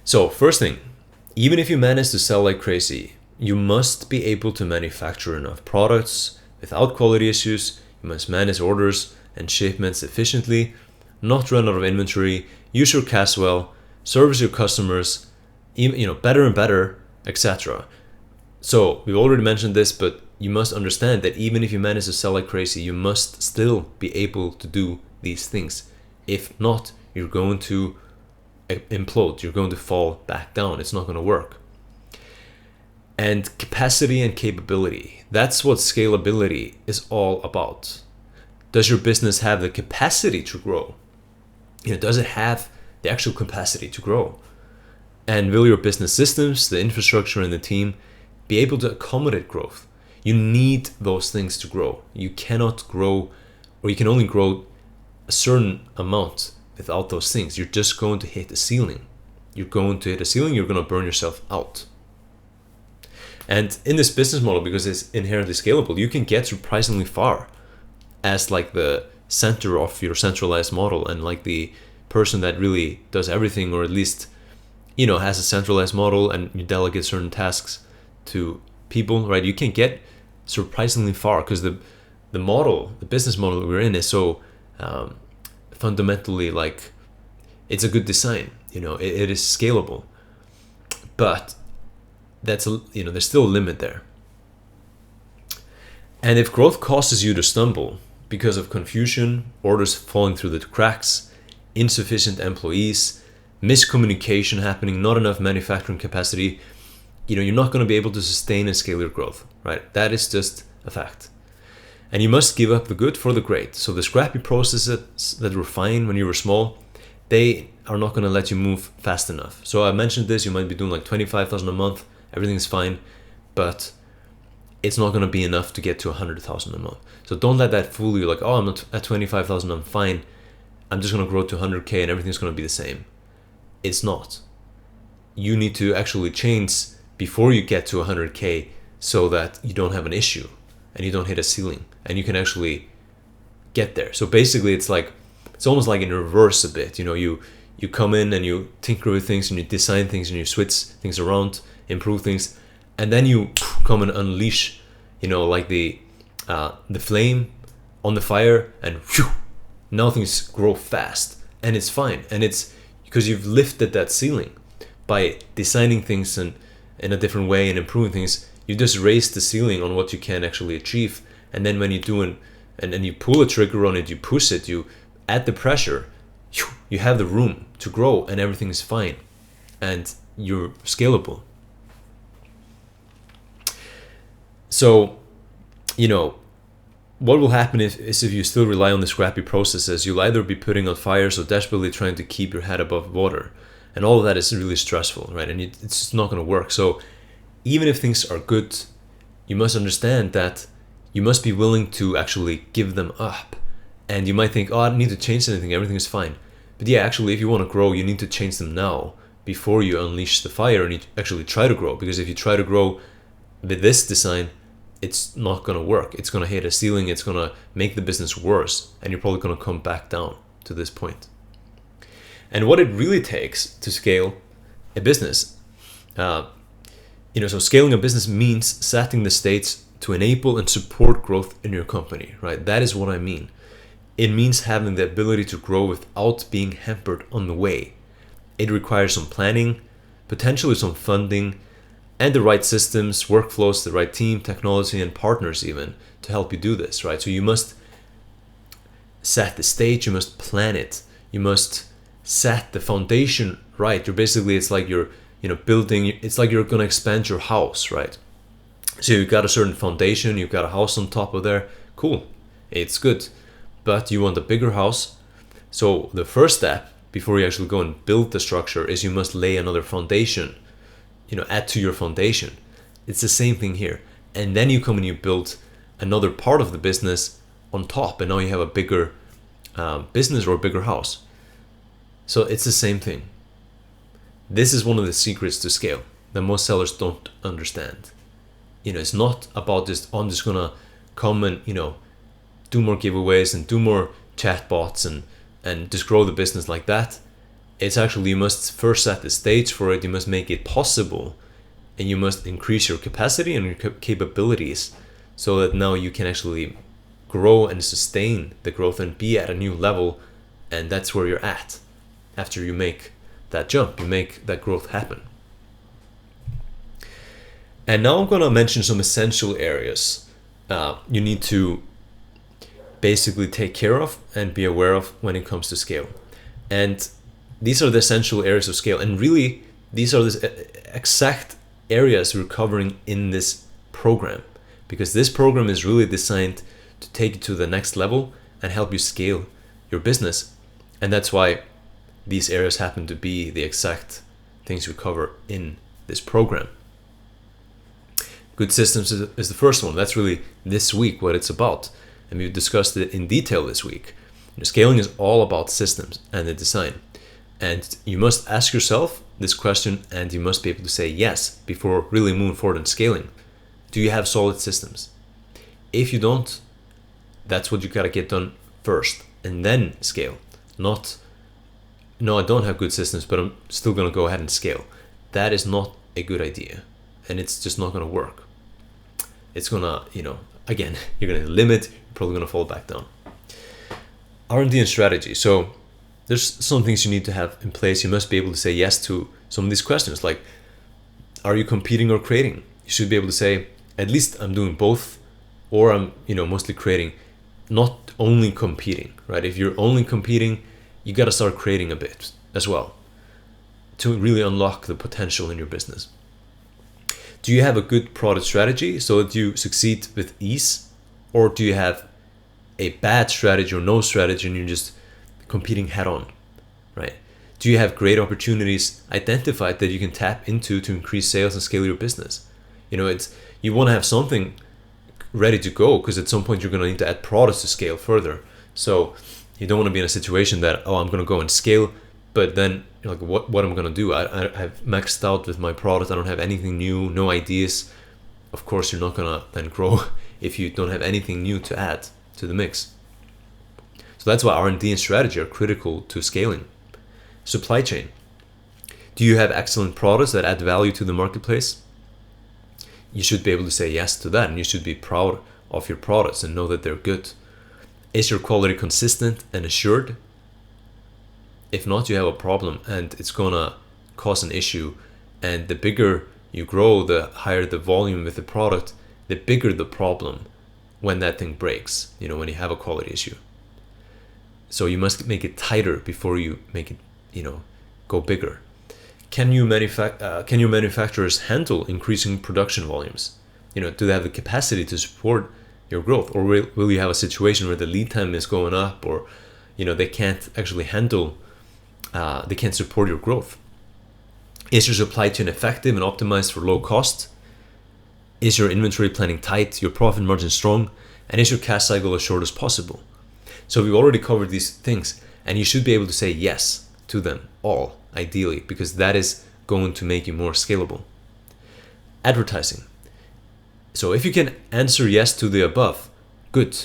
Speaker 1: So first thing, even if you manage to sell like crazy, you must be able to manufacture enough products without quality issues. You must manage orders and shipments efficiently, not run out of inventory, use your cash well, service your customers, better and better, etc. So we've already mentioned this, but you must understand that even if you manage to sell like crazy, you must still be able to do these things. If not, you're going to implode. You're going to fall back down. It's not going to work. And capacity and capability. That's what scalability is all about. Does your business have the capacity to grow? Does it have the actual capacity to grow? And will your business systems, the infrastructure, and the team be able to accommodate growth? You need those things to grow. You cannot grow, or you can only grow a certain amount without those things. You're just going to hit a ceiling. You're going to hit a ceiling, you're going to burn yourself out. And in this business model, because it's inherently scalable, you can get surprisingly far as like the center of your centralized model, and like the person that really does everything, or at least has a centralized model, and you delegate certain tasks to people, right? You can get surprisingly far because the business model that we're in is so fundamentally, like, it's a good design. It is scalable, but that's there's still a limit there. And if growth causes you to stumble because of confusion, orders falling through the cracks, insufficient employees, miscommunication happening, not enough manufacturing capacity, you're not going to be able to sustain and scale your growth, right? That is just a fact. And you must give up the good for the great. So the scrappy processes that were fine when you were small, they are not going to let you move fast enough. So I mentioned this, you might be doing like 25,000 a month, everything's fine, but it's not going to be enough to get to 100,000 a month. So don't let that fool you, like, oh, I'm not at 25,000, I'm fine. I'm just going to grow to 100K and everything's going to be the same. It's not. You need to actually change before you get to 100K so that you don't have an issue and you don't hit a ceiling and you can actually get there. So basically it's almost like in reverse a bit. You come in and you tinker with things and you design things and you switch things around, improve things, and then you come and unleash, like the flame on the fire, and whew, now things grow fast and it's fine. And it's because you've lifted that ceiling by designing things and in a different way and improving things. You just raise the ceiling on what you can actually achieve. And then when you do and you pull a trigger on it, you push it, you add the pressure, you have the room to grow and everything is fine and you're scalable. So, what will happen is if you still rely on the scrappy processes, you'll either be putting out fires or desperately trying to keep your head above water. And all of that is really stressful, right? And it's just not going to work. So even if things are good, you must understand that you must be willing to actually give them up. And you might think, oh, I don't need to change anything, everything is fine. But yeah, actually, if you want to grow, you need to change them now before you unleash the fire and you actually try to grow. Because if you try to grow with this design, it's not going to work. It's going to hit a ceiling. It's going to make the business worse, and you're probably going to come back down to this point. And what it really takes to scale a business, so scaling a business means setting the stage to enable and support growth in your company, right? That is what I mean. It means having the ability to grow without being hampered on the way. It requires some planning, potentially some funding, and the right systems, workflows, the right team, technology, and partners even to help you do this, right? So you must set the stage, you must plan it, you must set the foundation right. It's like you're building, it's like you're going to expand your house, right? So you've got a certain foundation, you've got a house on top of there, cool, it's good. But you want a bigger house. So the first step before you actually go and build the structure is you must lay another foundation, add to your foundation. It's the same thing here. And then you come and you build another part of the business on top, and now you have a bigger business or a bigger house. So it's the same thing. This is one of the secrets to scale that most sellers don't understand. It's not about just, I'm just gonna come and do more giveaways and do more chatbots and just grow the business like that. It's actually, you must first set the stage for it. You must make it possible, and you must increase your capacity and your capabilities so that now you can actually grow and sustain the growth and be at a new level. And that's where you're at after you make that jump, you make that growth happen. And now I'm going to mention some essential areas you need to basically take care of and be aware of when it comes to scale. And these are the essential areas of scale. And really, these are the exact areas we're covering in this program, because this program is really designed to take you to the next level and help you scale your business. And that's why these areas happen to be the exact things we cover in this program. Good systems is the first one. That's really this week what it's about. And we've discussed it in detail this week. Scaling is all about systems and the design. And you must ask yourself this question, and you must be able to say yes before really moving forward in scaling. Do you have solid systems? If you don't, that's what you gotta get done first, and then scale. Not, no, I don't have good systems, but I'm still gonna go ahead and scale. That is not a good idea, and it's just not gonna work. It's gonna, again, you're gonna limit, you're probably gonna fall back down. R&D and strategy. So there's some things you need to have in place. You must be able to say yes to some of these questions, like, are you competing or creating? You should be able to say, at least I'm doing both, or I'm, mostly creating, not only competing, right? If you're only competing, you got to start creating a bit as well to really unlock the potential in your business. Do you have a good product strategy so that you succeed with ease? Or do you have a bad strategy or no strategy and you're just competing head on, right? Do you have great opportunities identified that you can tap into to increase sales and scale your business? You want to have something ready to go, because at some point you're going to need to add products to scale further. So you don't want to be in a situation that, I'm going to go and scale, but then you're like, what am I going to do? I've maxed out with my product. I don't have anything new, no ideas. Of course, you're not going to then grow if you don't have anything new to add to the mix. So that's why R&D and strategy are critical to scaling. Supply chain. Do you have excellent products that add value to the marketplace? You should be able to say yes to that, and you should be proud of your products and know that they're good. Is your quality consistent and assured? If not, you have a problem, and it's gonna cause an issue. And the bigger you grow, the higher the volume with the product, the bigger the problem when that thing breaks, when you have a quality issue. So you must make it tighter before you make it, go bigger. Can your manufacturers handle increasing production volumes? Do they have the capacity to support your growth? Or will you have a situation where the lead time is going up, or they can't actually handle, they can't support your growth? Is your supply chain effective and optimized for low cost? Is your inventory planning tight, your profit margin strong, and is your cash cycle as short as possible? So we've already covered these things, and you should be able to say yes to them all, ideally, because that is going to make you more scalable. Advertising. So if you can answer yes to the above, good.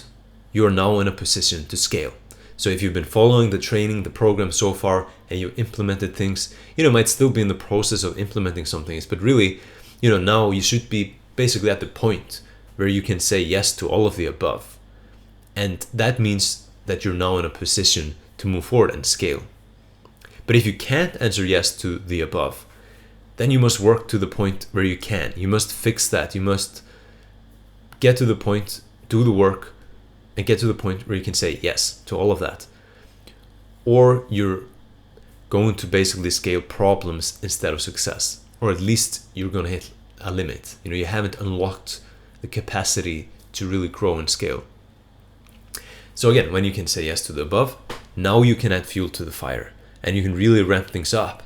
Speaker 1: You are now in a position to scale. So if you've been following the training, the program so far, and you implemented things, might still be in the process of implementing some things, but really, now you should be basically at the point where you can say yes to all of the above. And that means that you're now in a position to move forward and scale. But if you can't answer yes to the above, then you must work to the point where you can. You must fix that. You must get to the point, do the work, and get to the point where you can say yes to all of that. Or you're going to basically scale problems instead of success. Or at least you're going to hit a limit. You haven't unlocked the capacity to really grow and scale. So again, when you can say yes to the above, now you can add fuel to the fire. And you can really ramp things up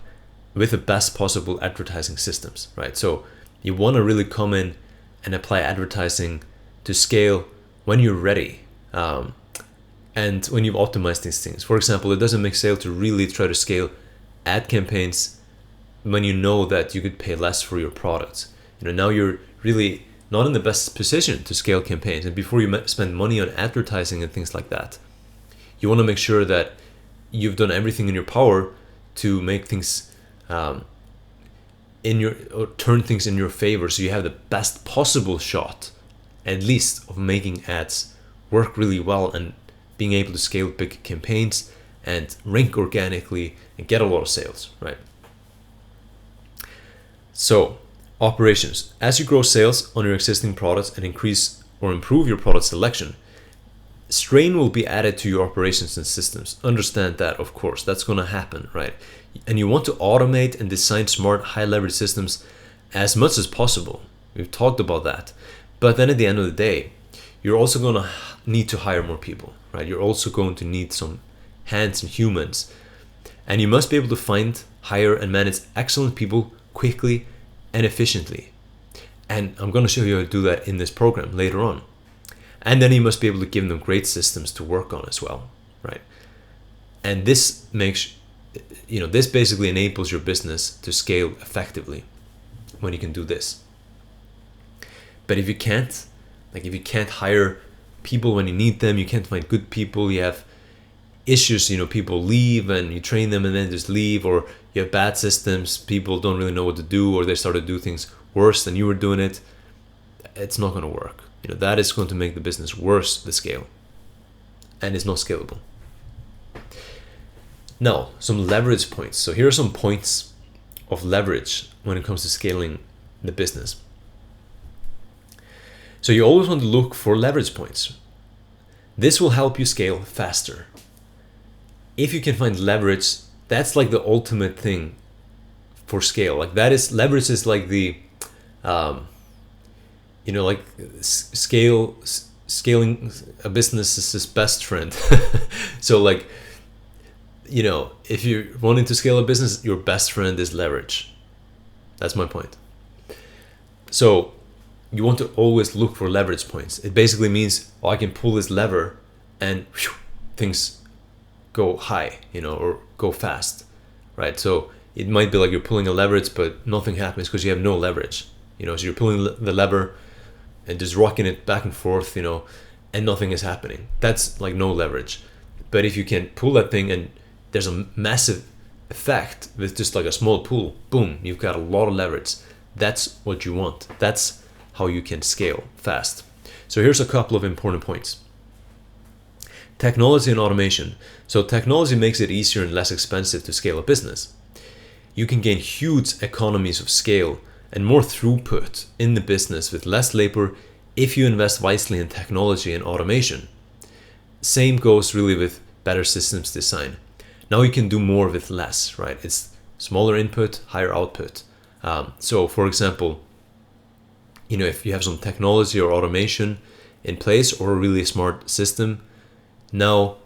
Speaker 1: with the best possible advertising systems, right? So you want to really come in and apply advertising to scale when you're ready. And when you've optimized these things. For example, it doesn't make sense to really try to scale ad campaigns when you know that you could pay less for your products. Now you're really not in the best position to scale campaigns. And before you spend money on advertising and things like that, you want to make sure that you've done everything in your power to make things or turn things in your favor, so you have the best possible shot, at least, of making ads work really well and being able to scale big campaigns and rank organically and get a lot of sales, right? So, operations. As you grow sales on your existing products and increase or improve your product selection, strain will be added to your operations and systems. Understand that, of course, that's going to happen, right? And you want to automate and design smart, high leverage systems as much as possible. We've talked about that. But then at the end of the day, you're also going to need to hire more people, right? You're also going to need some hands and humans. And you must be able to find, hire, and manage excellent people quickly and efficiently. And I'm going to show you how to do that in this program later on. And then you must be able to give them great systems to work on as well, right? And this makes, this basically enables your business to scale effectively when you can do this. But if you can't, if you can't hire people when you need them, you can't find good people, you have issues, people leave and you train them and then just leave, or you have bad systems, people don't really know what to do, or they start to do things worse than you were doing it, it's not going to work. That is going to make the business worse, the scale, and it's not scalable. Now, some leverage points. So here are some points of leverage when it comes to scaling the business. So you always want to look for leverage points. This will help you scale faster. If you can find leverage, that's like the ultimate thing for scale. Leverage is like the scaling a business is his best friend. So if you're wanting to scale a business, your best friend is leverage. That's my point. So you want to always look for leverage points. It basically means, I can pull this lever and things go high, or go fast, right? So it might be like you're pulling a leverage, but nothing happens because you have no leverage. So you're pulling the lever and just rocking it back and forth, and nothing is happening. That's like no leverage. But if you can pull that thing and there's a massive effect with just like a small pull, boom, you've got a lot of leverage. That's what you want. That's how you can scale fast. So here's a couple of important points. Technology and automation. So technology makes it easier and less expensive to scale a business. You can gain huge economies of scale and more throughput in the business with less labor if you invest wisely in technology and automation. Same goes really with better systems design. Now you can do more with less, right? It's smaller input, higher output. So for example, if you have some technology or automation in place or a really smart system, now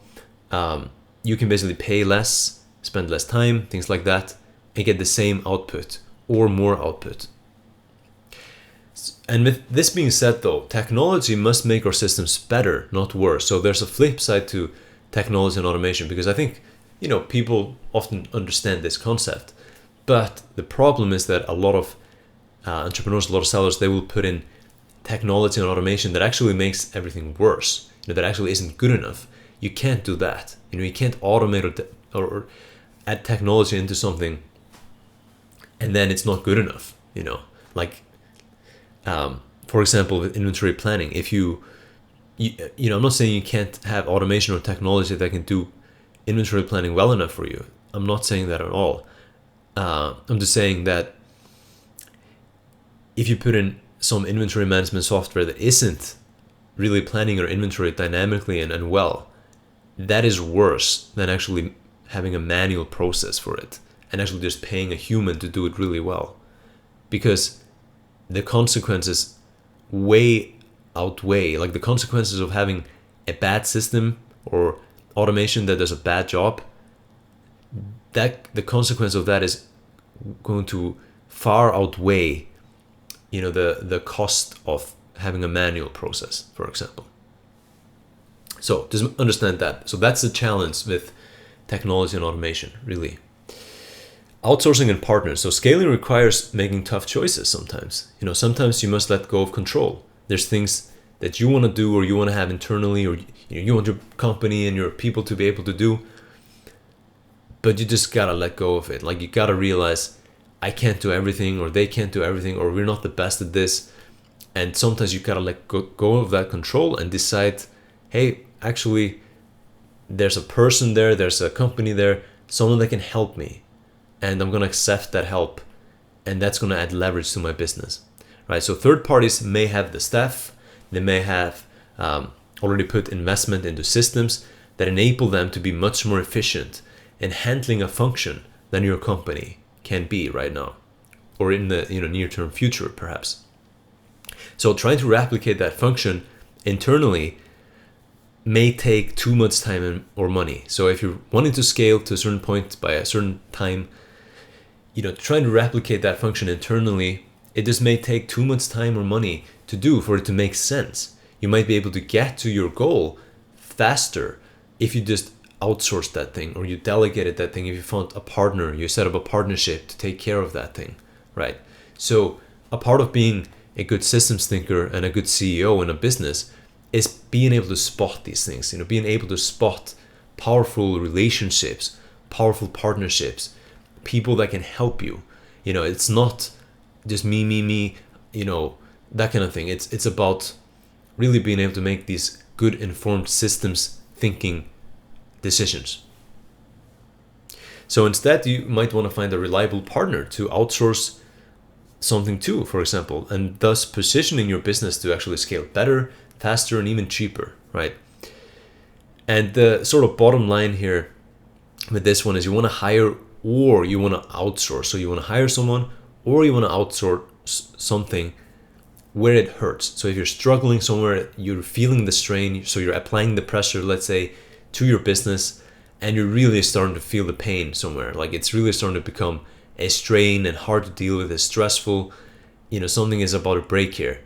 Speaker 1: you can basically pay less, spend less time, things like that, and get the same output or more output. And with this being said though, technology must make our systems better, not worse. So there's a flip side to technology and automation, because I think, people often understand this concept. But the problem is that a lot of entrepreneurs, a lot of sellers, they will put in technology and automation that actually makes everything worse, that actually isn't good enough. You can't do that. You can't automate or add technology into something and then it's not good enough. Like for example, with inventory planning, if you I'm not saying you can't have automation or technology that can do inventory planning well enough for you. I'm not saying that at all. I'm just saying that if you put in some inventory management software that isn't really planning your inventory dynamically and well, that is worse than actually having a manual process for it and actually just paying a human to do it really well. Because the consequences way outweigh, like the consequences of having a bad system or automation that does a bad job, that the consequence of that is going to far outweigh the cost of having a manual process, for example. So just understand that. So that's the challenge with technology and automation, really. Outsourcing and partners. So scaling requires making tough choices sometimes. Sometimes you must let go of control. There's things that you want to do or you want to have internally, or you want your company and your people to be able to do, but you just gotta let go of it. Like, you gotta realize, I can't do everything, or they can't do everything, or we're not the best at this. And sometimes you gotta let go of that control and decide, hey, actually, there's a person there, there's a company there, someone that can help me, and I'm gonna accept that help, and that's gonna add leverage to my business, right? So third parties may have the staff, they may have already put investment into systems that enable them to be much more efficient in handling a function than your company can be right now, or in the near-term future, perhaps. So trying to replicate that function internally may take too much time or money. So if you're wanting to scale to a certain point by a certain time, trying to replicate that function internally, it just may take too much time or money to do for it to make sense. You might be able to get to your goal faster if you just outsourced that thing, or you delegated that thing, if you found a partner, you set up a partnership to take care of that thing, right? So a part of being a good systems thinker and a good CEO in a business is being able to spot these things, being able to spot powerful relationships, powerful partnerships, people that can help you. It's not just me, that kind of thing. It's about really being able to make these good informed systems thinking decisions. So instead, you might want to find a reliable partner to outsource something to, for example, and thus positioning your business to actually scale better, faster, and even cheaper, right? And the sort of bottom line here with this one is you want to hire or you want to outsource. So you want to hire someone or you want to outsource something where it hurts. So if you're struggling somewhere, you're feeling the strain, so you're applying the pressure, let's say, to your business, and you're really starting to feel the pain somewhere. Like, it's really starting to become a strain and hard to deal with, it's stressful, something is about to break here.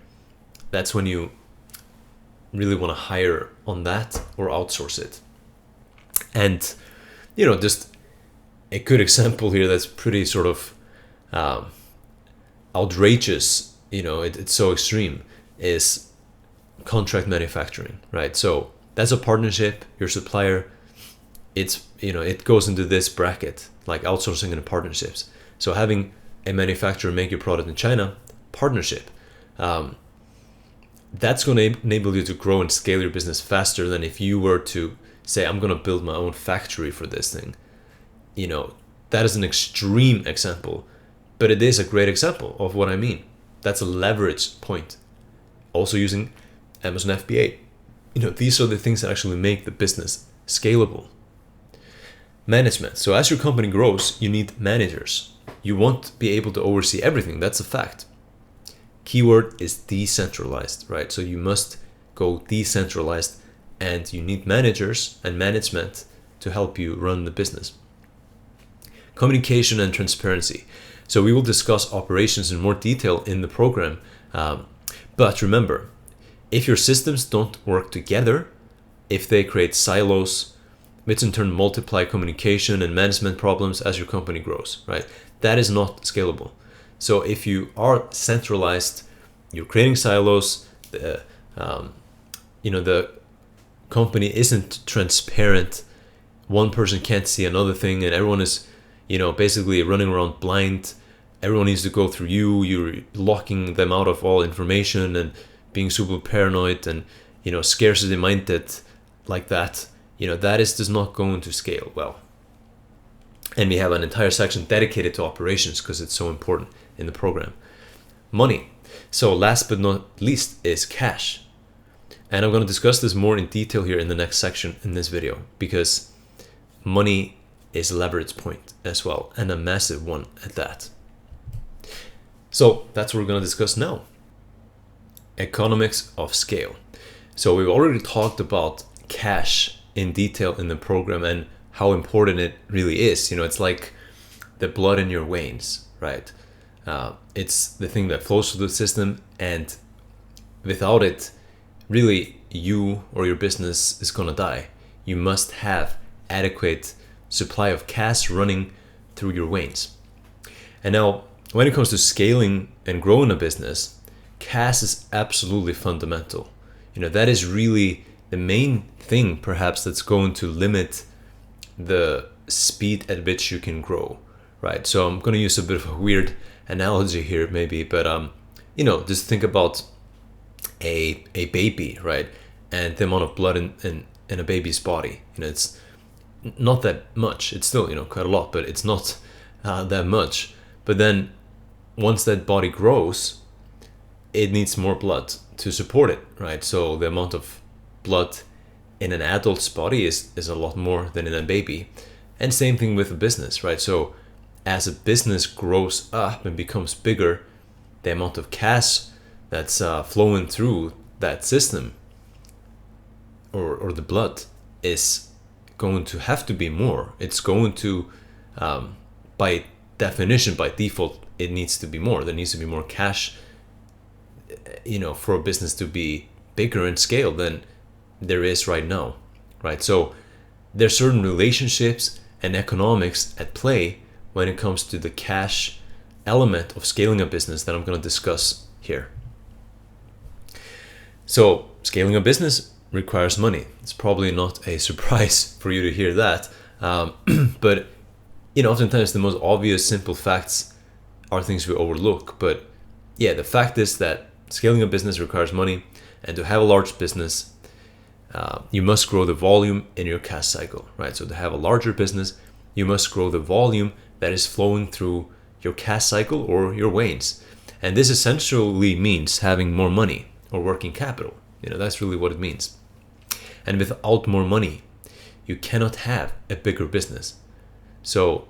Speaker 1: That's when you really want to hire on that or outsource it. And, just a good example here that's pretty sort of outrageous, it's so extreme, is contract manufacturing, right? So that's a partnership, your supplier, it's, it goes into this bracket, like outsourcing and partnerships. So having a manufacturer make your product in China, partnership, that's going to enable you to grow and scale your business faster than if you were to say, I'm going to build my own factory for this thing. That is an extreme example, but it is a great example of what I mean. That's a leverage point. Also using Amazon FBA. These are the things that actually make the business scalable. Management. So as your company grows, you need managers. You won't be able to oversee everything. That's a fact. Keyword is decentralized, right? So you must go decentralized, and you need managers and management to help you run the business. Communication and transparency. So we will discuss operations in more detail in the program. But remember, if your systems don't work together, if they create silos, which in turn multiply communication and management problems as your company grows, right? That is not scalable. So if you are centralized you're creating silos. The company isn't transparent. One person can't see another thing, and everyone is, basically running around blind. Everyone needs to go through you. You're locking them out of all information and being super paranoid and, scarcity minded like that. That does not going to scale well. And we have an entire section dedicated to operations because it's so important in the program. Money. So last but not least is cash. And I'm going to discuss this more in detail here in the next section in this video, because money is a leverage point as well, and a massive one at that. So that's what we're going to discuss now. Economics of scale. So we've already talked about cash in detail in the program and how important it really is. It's like the blood in your veins, right? It's the thing that flows through the system, and without it, really, you or your business is gonna die. You must have adequate supply of cash running through your veins. And now, when it comes to scaling and growing a business, cash is absolutely fundamental. That is really the main thing, perhaps, that's going to limit the speed at which you can grow, right? So I'm going to use a bit of a weird analogy here, maybe, but just think about a baby, right? And the amount of blood in a baby's body. It's not that much. It's still, quite a lot, but it's not that much. But then once that body grows, it needs more blood to support it, right? So the amount of blood in an adult's body is a lot more than in a baby. And same thing with a business, right? So as a business grows up and becomes bigger, the amount of cash that's flowing through that system or the blood is going to have to be more. It's going to, by definition, by default, it needs to be more. There needs to be more cash, for a business to be bigger in scale than there is right now, right? So there's certain relationships and economics at play when it comes to the cash element of scaling a business that I'm going to discuss here. So scaling a business requires money. It's probably not a surprise for you to hear that, but oftentimes the most obvious, simple facts are things we overlook. But yeah, the fact is that scaling a business requires money, and to have a large business, you must grow the volume in your cash cycle, right? So to have a larger business, you must grow the volume that is flowing through your cash cycle or your veins. And this essentially means having more money or working capital. That's really what it means. And without more money, you cannot have a bigger business. So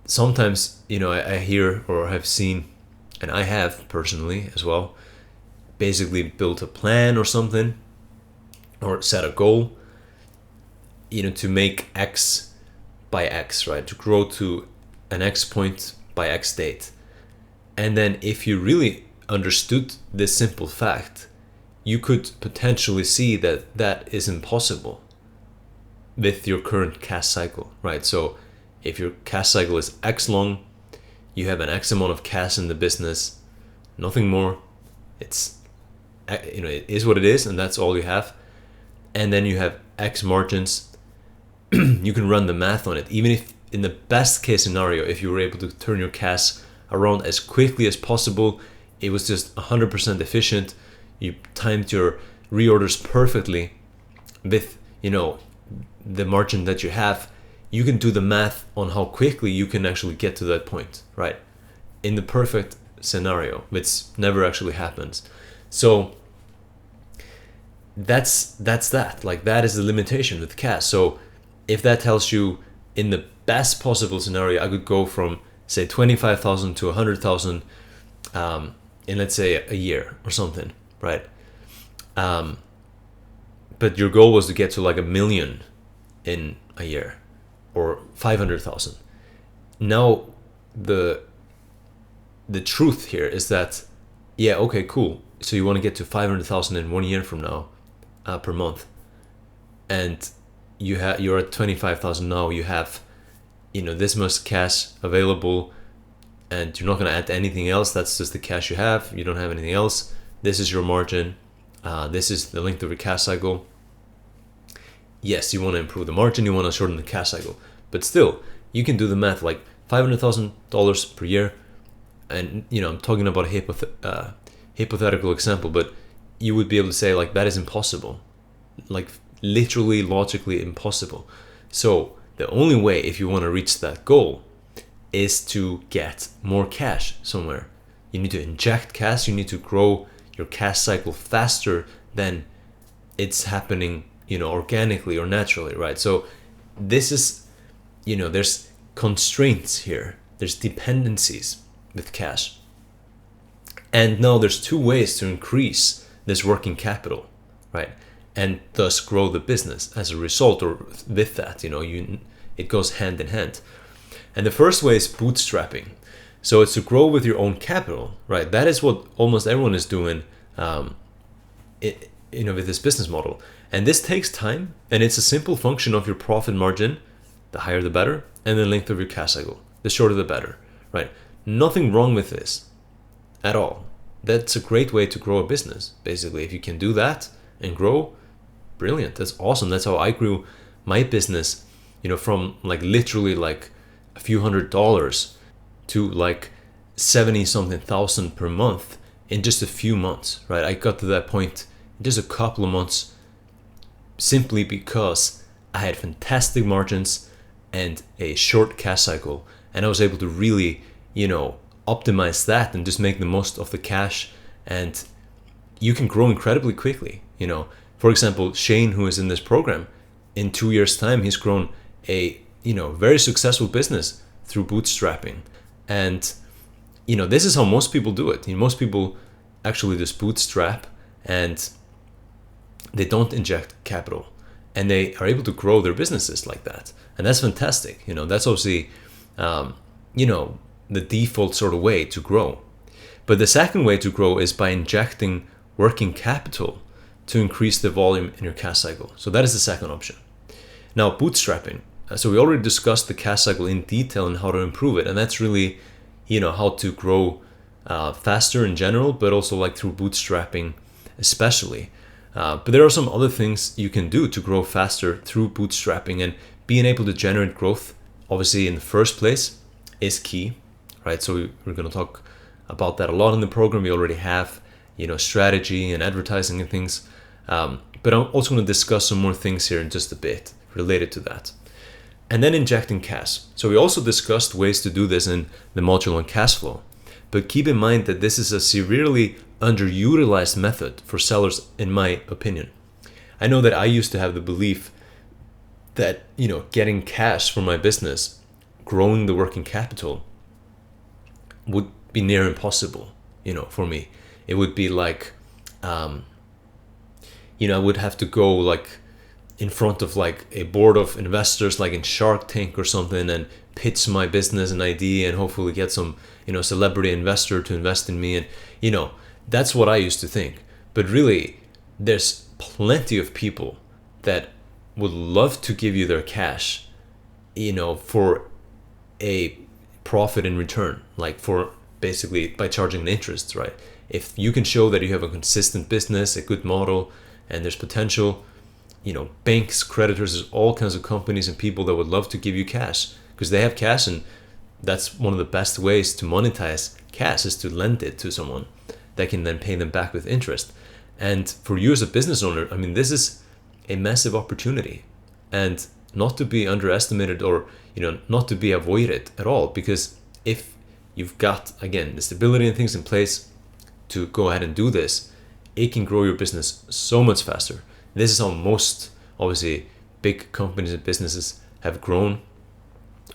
Speaker 1: sometimes, I hear or have seen, and I have personally as well, basically built a plan or something, or set a goal, to make X by X, right? To grow to an X point by X date. And then if you really understood this simple fact, you could potentially see that that is impossible with your current cash cycle, right? So if your cash cycle is X long, you have an X amount of cash in the business, nothing more. It's, it is what it is, and that's all you have. And then you have X margins. You can run the math on it. Even if in the best case scenario, if you were able to turn your cash around as quickly as possible, it was just 100% efficient, you timed your reorders perfectly with, the margin that you have, you can do the math on how quickly you can actually get to that point, right? In the perfect scenario, which never actually happens. So that's that. Like, that is the limitation with cash. So if that tells you in the best possible scenario, I could go from say 25,000 to 100,000 in, let's say, a year or something, right? But your goal was to get to like 1 million in a year, or 500,000. Now the truth here is that, yeah, okay, cool. So you want to get to 500,000 in 1 year from now, per month, and you're at 25,000 now. You have, this much cash available. and you're not going to add anything else. That's just the cash you have. You don't have anything else. This is your margin. This is the length of your cash cycle. Yes, you want to improve the margin. You want to shorten the cash cycle. But still, you can do the math, like $500,000 per year. And, I'm talking about a hypothetical example, but you would be able to say, like, that is impossible. Like, literally, logically impossible. So the only way, if you want to reach that goal, is to get more cash somewhere. You need to inject cash. You need to grow your cash cycle faster than it's happening, organically or naturally, right? So this is, there's constraints here. There's dependencies with cash. And now there's two ways to increase this working capital, right? And thus grow the business as a result, or with that, it goes hand in hand. And the first way is bootstrapping. So it's to grow with your own capital, right? That is what almost everyone is doing, with this business model. And this takes time, and it's a simple function of your profit margin, the higher the better, and the length of your cash cycle, the shorter the better, right? Nothing wrong with this at all. That's a great way to grow a business, basically. If you can do that and grow, brilliant. That's awesome. That's how I grew my business, from like literally like a few $100s to like 70 something thousand per month in just a few months, right? I got to that point in just a couple of months simply because I had fantastic margins and a short cash cycle, and I was able to really, optimize that and just make the most of the cash. And you can grow incredibly quickly. For example, Shane, who is in this program, in 2 years' time, he's grown a very successful business through bootstrapping. And this is how most people do it. Most people actually just bootstrap, and they don't inject capital, and they are able to grow their businesses like that. And that's fantastic. That's obviously the default sort of way to grow. But the second way to grow is by injecting working capital to increase the volume in your cash cycle. So that is the second option. Now, bootstrapping. So we already discussed the cash cycle in detail and how to improve it. And that's really, how to grow faster in general, but also like through bootstrapping especially. But there are some other things you can do to grow faster through bootstrapping, and being able to generate growth, obviously in the first place, is key, right? So we're going to talk about that a lot in the program. We already have, strategy and advertising and things. But I'm also going to discuss some more things here in just a bit related to that. And then injecting cash. So we also discussed ways to do this in the module on cash flow. But keep in mind that this is a severely underutilized method for sellers, in my opinion. I know that I used to have the belief that, getting cash for my business, growing the working capital, would be near impossible, for me. It would be like, I would have to go like in front of like a board of investors, like in Shark Tank or something, and pitch my business and idea, and hopefully get some, celebrity investor to invest in me. And, that's what I used to think. But really, there's plenty of people that would love to give you their cash, for a profit in return, like for basically by charging an interest, right? If you can show that you have a consistent business, a good model, and there's potential, banks, creditors, there's all kinds of companies and people that would love to give you cash because they have cash, and that's one of the best ways to monetize cash, is to lend it to someone that can then pay them back with interest. And for you as a business owner, this is a massive opportunity, and not to be underestimated, or not to be avoided at all, because if you've got, again, the stability and things in place to go ahead and do this, it can grow your business so much faster. This is how most, obviously, big companies and businesses have grown,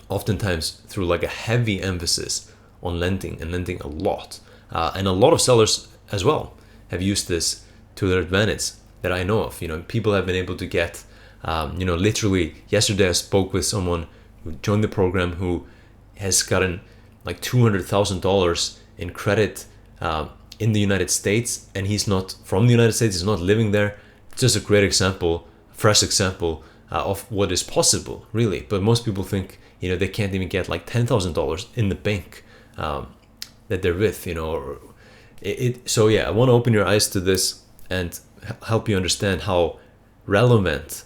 Speaker 1: oftentimes through like a heavy emphasis on lending, and lending a lot. And a lot of sellers as well have used this to their advantage that I know of. People have been able to get, literally yesterday I spoke with someone who joined the program who has gotten like $200,000 in credit in the United States, and he's not from the United States, he's not living there. It's just a great example, fresh example of what is possible, really. But most people think, they can't even get like $10,000 in the bank that they're with, or so yeah, I want to open your eyes to this and help you understand how relevant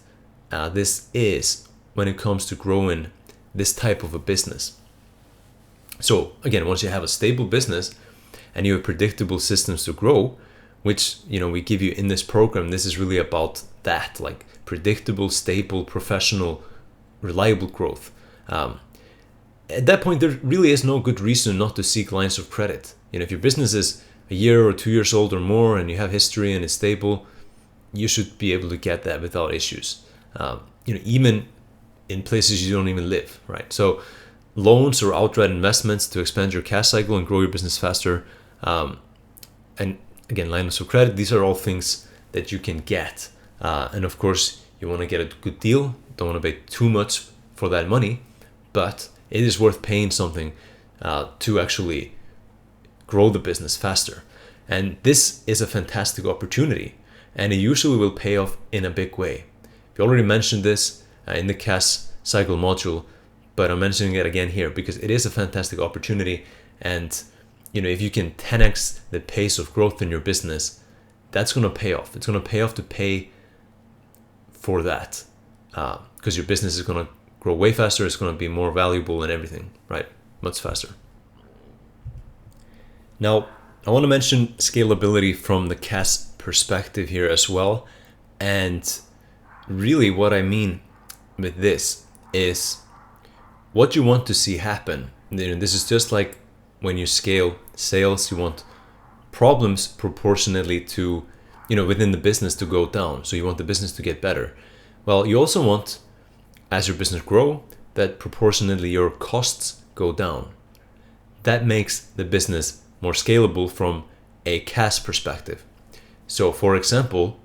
Speaker 1: this is when it comes to growing this type of a business. So again, once you have a stable business and you have predictable systems to grow, which we give you in this program, this is really about that, like predictable, stable, professional, reliable growth. At that point, there really is no good reason not to seek lines of credit. If your business is a year or 2 years old or more and you have history and it's stable, you should be able to get that without issues. Even in places you don't even live, right? So loans or outright investments to expand your cash cycle and grow your business faster. And again, lines of credit, these are all things that you can get. And of course, you want to get a good deal. Don't want to pay too much for that money, but it is worth paying something to actually grow the business faster. And this is a fantastic opportunity, and it usually will pay off in a big way. We already mentioned this in the cash cycle module, but I'm mentioning it again here because it is a fantastic opportunity. And if you can 10x the pace of growth in your business, that's going to pay off. It's going to pay off to pay for that, because your business is going to grow way faster. It's going to be more valuable and everything, right? Much faster. Now, I want to mention scalability from the cash perspective here as well. And really what I mean with this is what you want to see happen. This is just like when you scale sales, you want problems proportionately to, within the business to go down. So you want the business to get better. Well, you also want, as your business grow, that proportionately your costs go down. That makes the business more scalable from a cash perspective. So for example,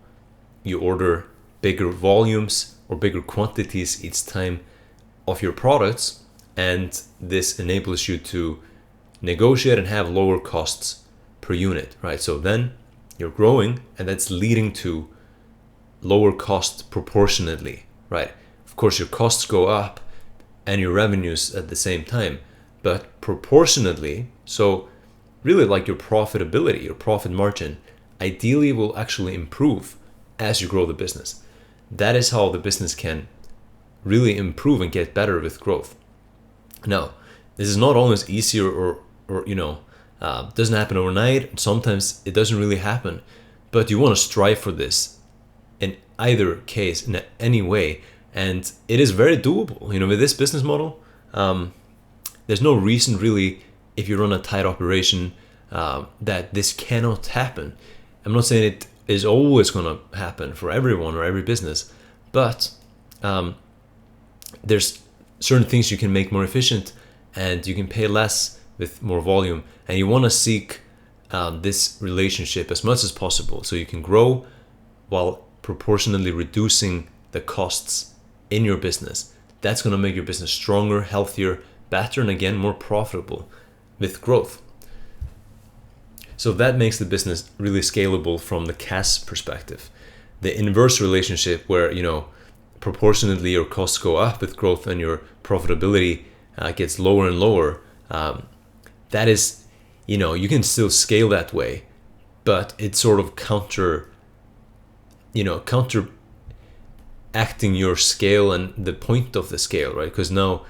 Speaker 1: you order bigger volumes or bigger quantities each time of your products, and this enables you to negotiate and have lower costs per unit, right? So then you're growing, and that's leading to lower costs proportionately, right? Of course, your costs go up and your revenues at the same time, but proportionately, so really like your profitability, your profit margin, ideally will actually improve as you grow the business. That is how the business can really improve and get better with growth. Now, this is not always easier or doesn't happen overnight. Sometimes it doesn't really happen, but you want to strive for this in either case, in any way. And it is very doable. With this business model, there's no reason really, if you run a tight operation, that this cannot happen. I'm not saying it is always going to happen for everyone or every business, but there's certain things you can make more efficient, and you can pay less with more volume. And you want to seek this relationship as much as possible, so you can grow while proportionally reducing the costs in your business. That's going to make your business stronger, healthier, better, and again, more profitable with growth. So that makes the business really scalable from the cash perspective. The inverse relationship where, proportionately your costs go up with growth and your profitability gets lower and lower, that is, you can still scale that way, but it's sort of counteracting your scale and the point of the scale, right? Because now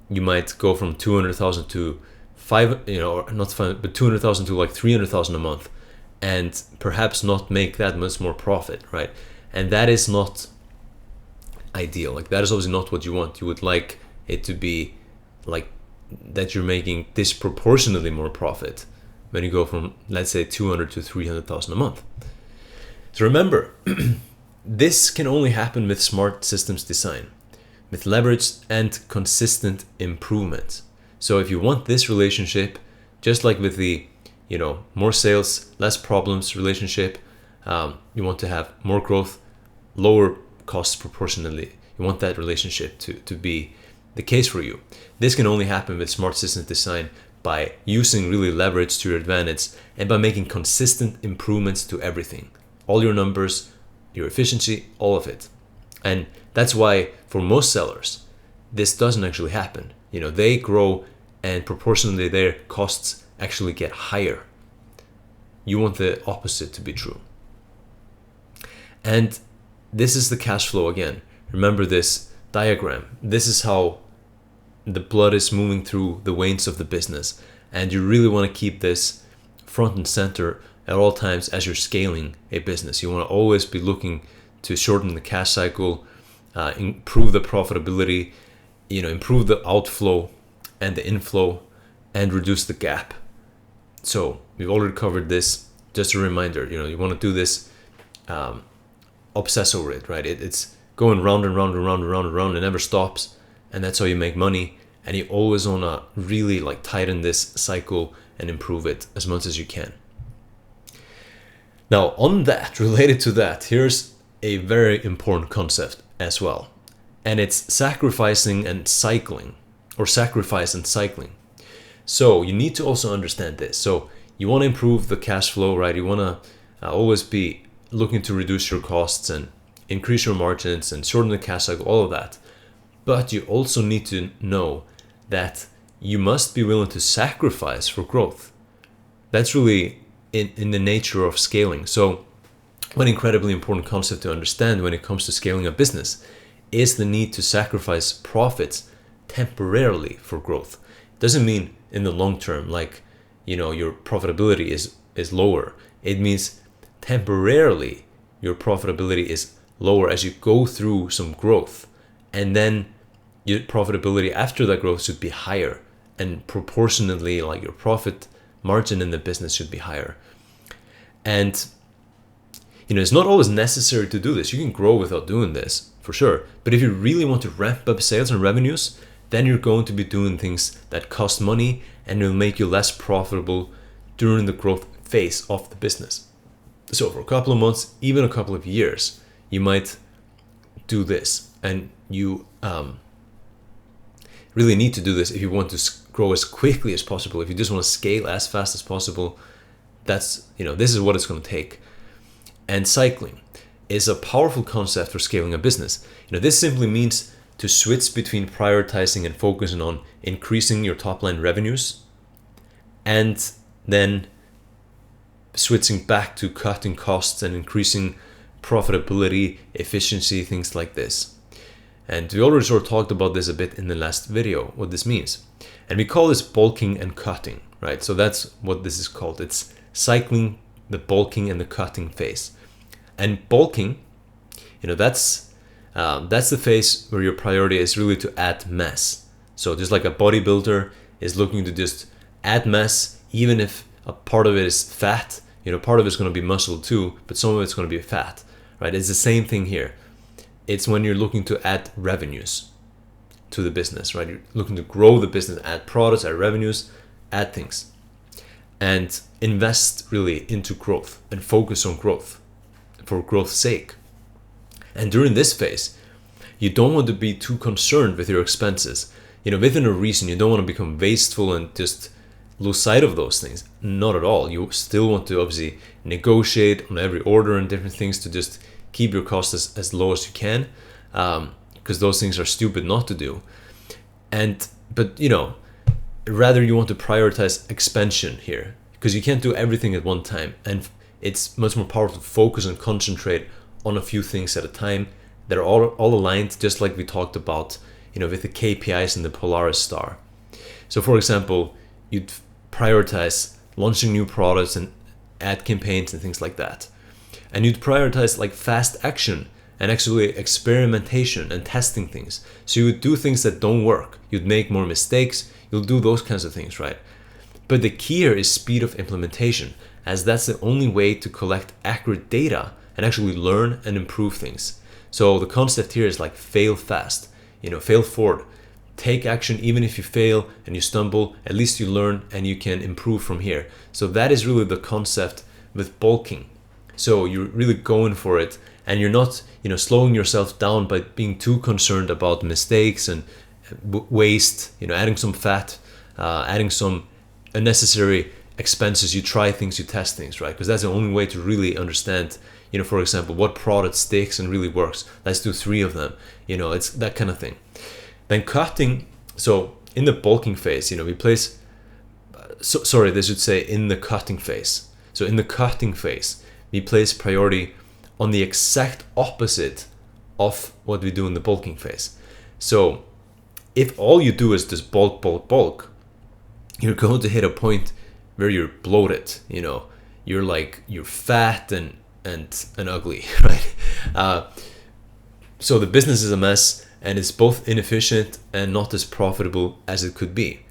Speaker 1: you might go from 200,000 to 200,000 to like 300,000 a month, and perhaps not make that much more profit, right? And that is not ideal. Like, that is obviously not what you want. You would like it to be like that you're making disproportionately more profit when you go from, let's say, 200 to 300,000 a month. So remember, this can only happen with smart systems design, with leverage and consistent improvements. So if you want this relationship, just like with the, more sales, less problems relationship, you want to have more growth, lower costs proportionally. You want that relationship to be the case for you. This can only happen with smart systems design by using really leverage to your advantage and by making consistent improvements to everything. All your numbers, your efficiency, all of it. And that's why for most sellers, this doesn't actually happen. They grow and proportionally their costs actually get higher. You want the opposite to be true. And this is the cash flow again. Remember this diagram. This is how the blood is moving through the veins of the business. And you really want to keep this front and center at all times as you're scaling a business. You want to always be looking to shorten the cash cycle, improve the profitability, improve the outflow and the inflow, and reduce the gap. So we've already covered this. Just a reminder, you want to do this, obsess over it, right? It's going round and round and round and round and round. It never stops, and that's how you make money. And you always want to really tighten this cycle and improve it as much as you can. Now, on that, related to that, here's a very important concept as well. And it's sacrificing and cycling, or sacrifice and cycling. So you need to also understand this. So you want to improve the cash flow, right? You want to always be looking to reduce your costs and increase your margins and shorten the cash cycle, all of that. But you also need to know that you must be willing to sacrifice for growth. That's really in the nature of scaling. So one incredibly important concept to understand when it comes to scaling a business is the need to sacrifice profits temporarily for growth. It doesn't mean in the long term, your profitability is lower. It means temporarily your profitability is lower as you go through some growth, and then your profitability after that growth should be higher, and proportionately your profit margin in the business should be higher. And it's not always necessary to do this. You can grow without doing this, for sure. But if you really want to ramp up sales and revenues, then you're going to be doing things that cost money and will make you less profitable during the growth phase of the business. So for a couple of months, even a couple of years, you might do this. And you really need to do this if you want to grow as quickly as possible. If you just want to scale as fast as possible, this is what it's going to take. And cycling is a powerful concept for scaling a business. This simply means to switch between prioritizing and focusing on increasing your top line revenues, and then switching back to cutting costs and increasing profitability, efficiency, things like this. And we already sort of talked about this a bit in the last video, what this means. And we call this bulking and cutting, right? So that's what this is called. It's cycling the bulking and the cutting phase. And bulking, that's the phase where your priority is really to add mass. So just like a bodybuilder is looking to just add mass, even if a part of it is fat, part of it's going to be muscle too, but some of it's going to be fat, right? It's the same thing here. It's when you're looking to add revenues to the business, right? You're looking to grow the business, add products, add revenues, add things, and invest really into growth and focus on growth for growth's sake. And during this phase, you don't want to be too concerned with your expenses. Within a reason, you don't want to become wasteful and just lose sight of those things. Not at all. You still want to obviously negotiate on every order and different things to just keep your costs as low as you can, because those things are stupid not to do. But rather you want to prioritize expansion here, because you can't do everything at one time, and it's much more powerful to focus and concentrate on a few things at a time that are all aligned, just like we talked about, with the KPIs and the Polaris star. So for example, you'd prioritize launching new products and ad campaigns and things like that. And you'd prioritize fast action and actually experimentation and testing things. So you would do things that don't work. You'd make more mistakes. You'll do those kinds of things, right? But the key here is speed of implementation, as that's the only way to collect accurate data and actually learn and improve things. So the concept here is fail fast, fail forward. Take action even if you fail and you stumble, at least you learn and you can improve from here. So that is really the concept with bulking. So you're really going for it, and you're not, slowing yourself down by being too concerned about mistakes and waste, adding some fat, adding some unnecessary expenses. You try things, you test things, right? Because that's the only way to really understand, for example, what product sticks and really works. Let's do 3 of them. It's that kind of thing. Then cutting. So in the bulking phase, we place, sorry, this should say in the cutting phase. So in the cutting phase, we place priority on the exact opposite of what we do in the bulking phase. So if all you do is just bulk, bulk, bulk, you're going to hit a point where you're bloated, you're fat and ugly, right? So the business is a mess, and it's both inefficient and not as profitable as it could be.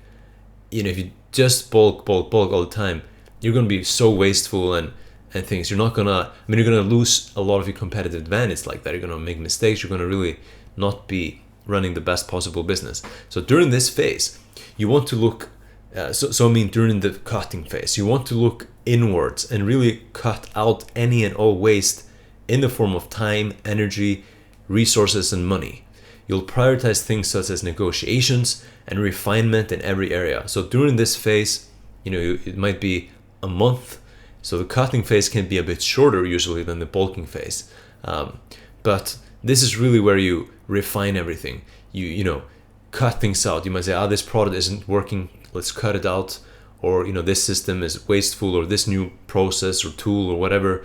Speaker 1: If you just bulk all the time, you're going to be so wasteful and things. You're going to lose a lot of your competitive advantage like that. You're going to make mistakes. You're going to really not be running the best possible business. So during this phase, you want to look, during the cutting phase, you want to look inwards and really cut out any and all waste in the form of time, energy, resources, and money. You'll prioritize things such as negotiations and refinement in every area. So during this phase, it might be a month. So the cutting phase can be a bit shorter usually than the bulking phase. But this is really where you refine everything. You cut things out. You might say, this product isn't working, let's cut it out. Or, this system is wasteful, or this new process or tool or whatever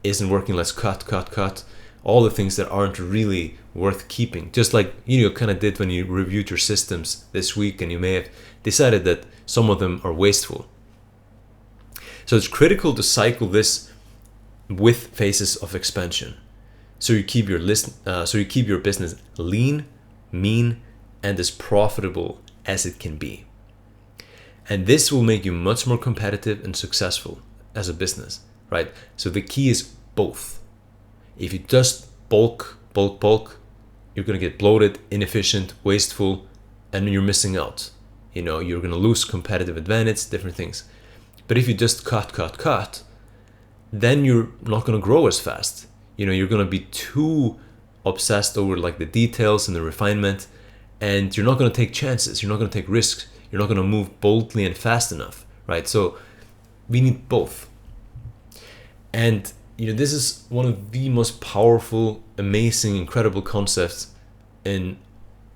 Speaker 1: isn't working, let's cut. All the things that aren't really worth keeping. Just like you kind of did when you reviewed your systems this week, and you may have decided that some of them are wasteful. So it's critical to cycle this with phases of expansion. So you keep your business lean, mean, and as profitable as it can be. And this will make you much more competitive and successful as a business, right? So the key is both. If you just bulk, you're going to get bloated, inefficient, wasteful, and you're missing out. You're going to lose competitive advantage, different things. But if you just cut, then you're not going to grow as fast. You're going to be too obsessed over like the details and the refinement, and you're not going to take chances. You're not going to take risks. You're not going to move boldly and fast enough, right? So we need both. And this is one of the most powerful, amazing, incredible concepts in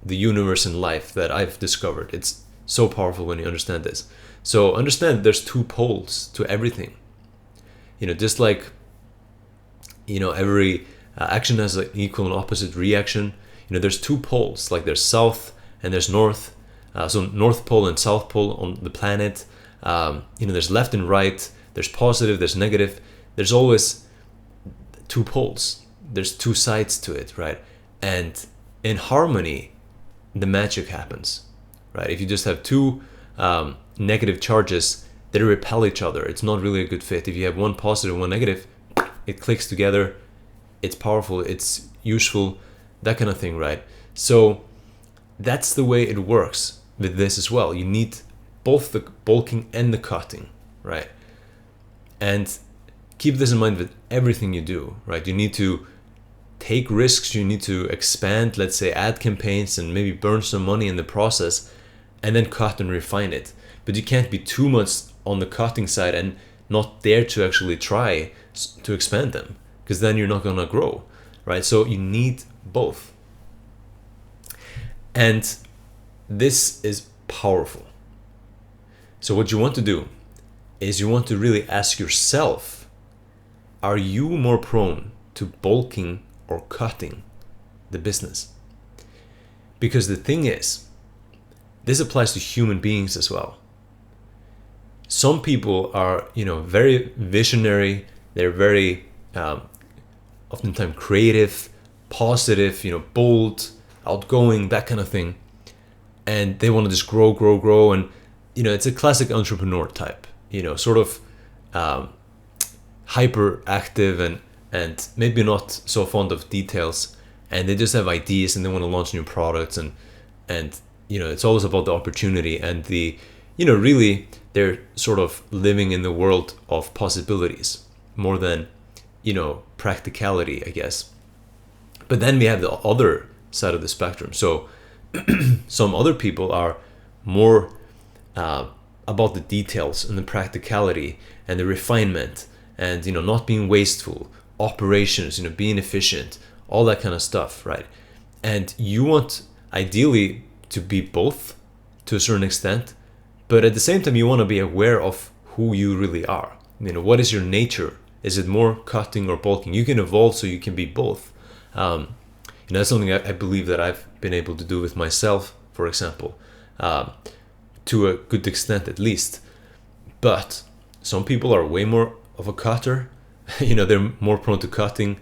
Speaker 1: the universe and life that I've discovered. It's so powerful when you understand this. So understand there's two poles to everything. Just like, every action has an equal and opposite reaction. There's two poles, like there's south and there's north. So North Pole and South Pole on the planet. There's left and right. There's positive, there's negative. There's always two poles. There's two sides to it, right? And in harmony, the magic happens, right? If you just have two negative charges, they repel each other. It's not really a good fit. If you have one positive, one negative, it clicks together. It's powerful. It's useful, that kind of thing, right? So that's the way it works with this as well. You need both the bulking and the cutting, right? And keep this in mind with everything you do, right? You need to take risks, you need to expand, let's say ad campaigns, and maybe burn some money in the process, and then cut and refine it. But you can't be too much on the cutting side and not dare to actually try to expand them, because then you're not gonna grow, right? So you need both. And this is powerful. So what you want to do is you want to really ask yourself, are you more prone to bulking or cutting the business? Because the thing is, this applies to human beings as well. Some people are, very visionary. They're very, oftentimes creative, positive, bold, outgoing, that kind of thing. And they want to just grow. And, it's a classic entrepreneur type, sort of hyperactive and maybe not so fond of details. And they just have ideas and they want to launch new products. And it's always about the opportunity and the, really they're sort of living in the world of possibilities more than, practicality, I guess. But then we have the other side of the spectrum. So some other people are more about the details and the practicality and the refinement and, not being wasteful, operations, being efficient, all that kind of stuff, right? And you want ideally to be both, to a certain extent, but at the same time, you want to be aware of who you really are. What is your nature? Is it more cutting or bulking? You can evolve so you can be both. That's something I believe that I've been able to do with myself, for example, to a good extent at least. But some people are way more of a cutter. They're more prone to cutting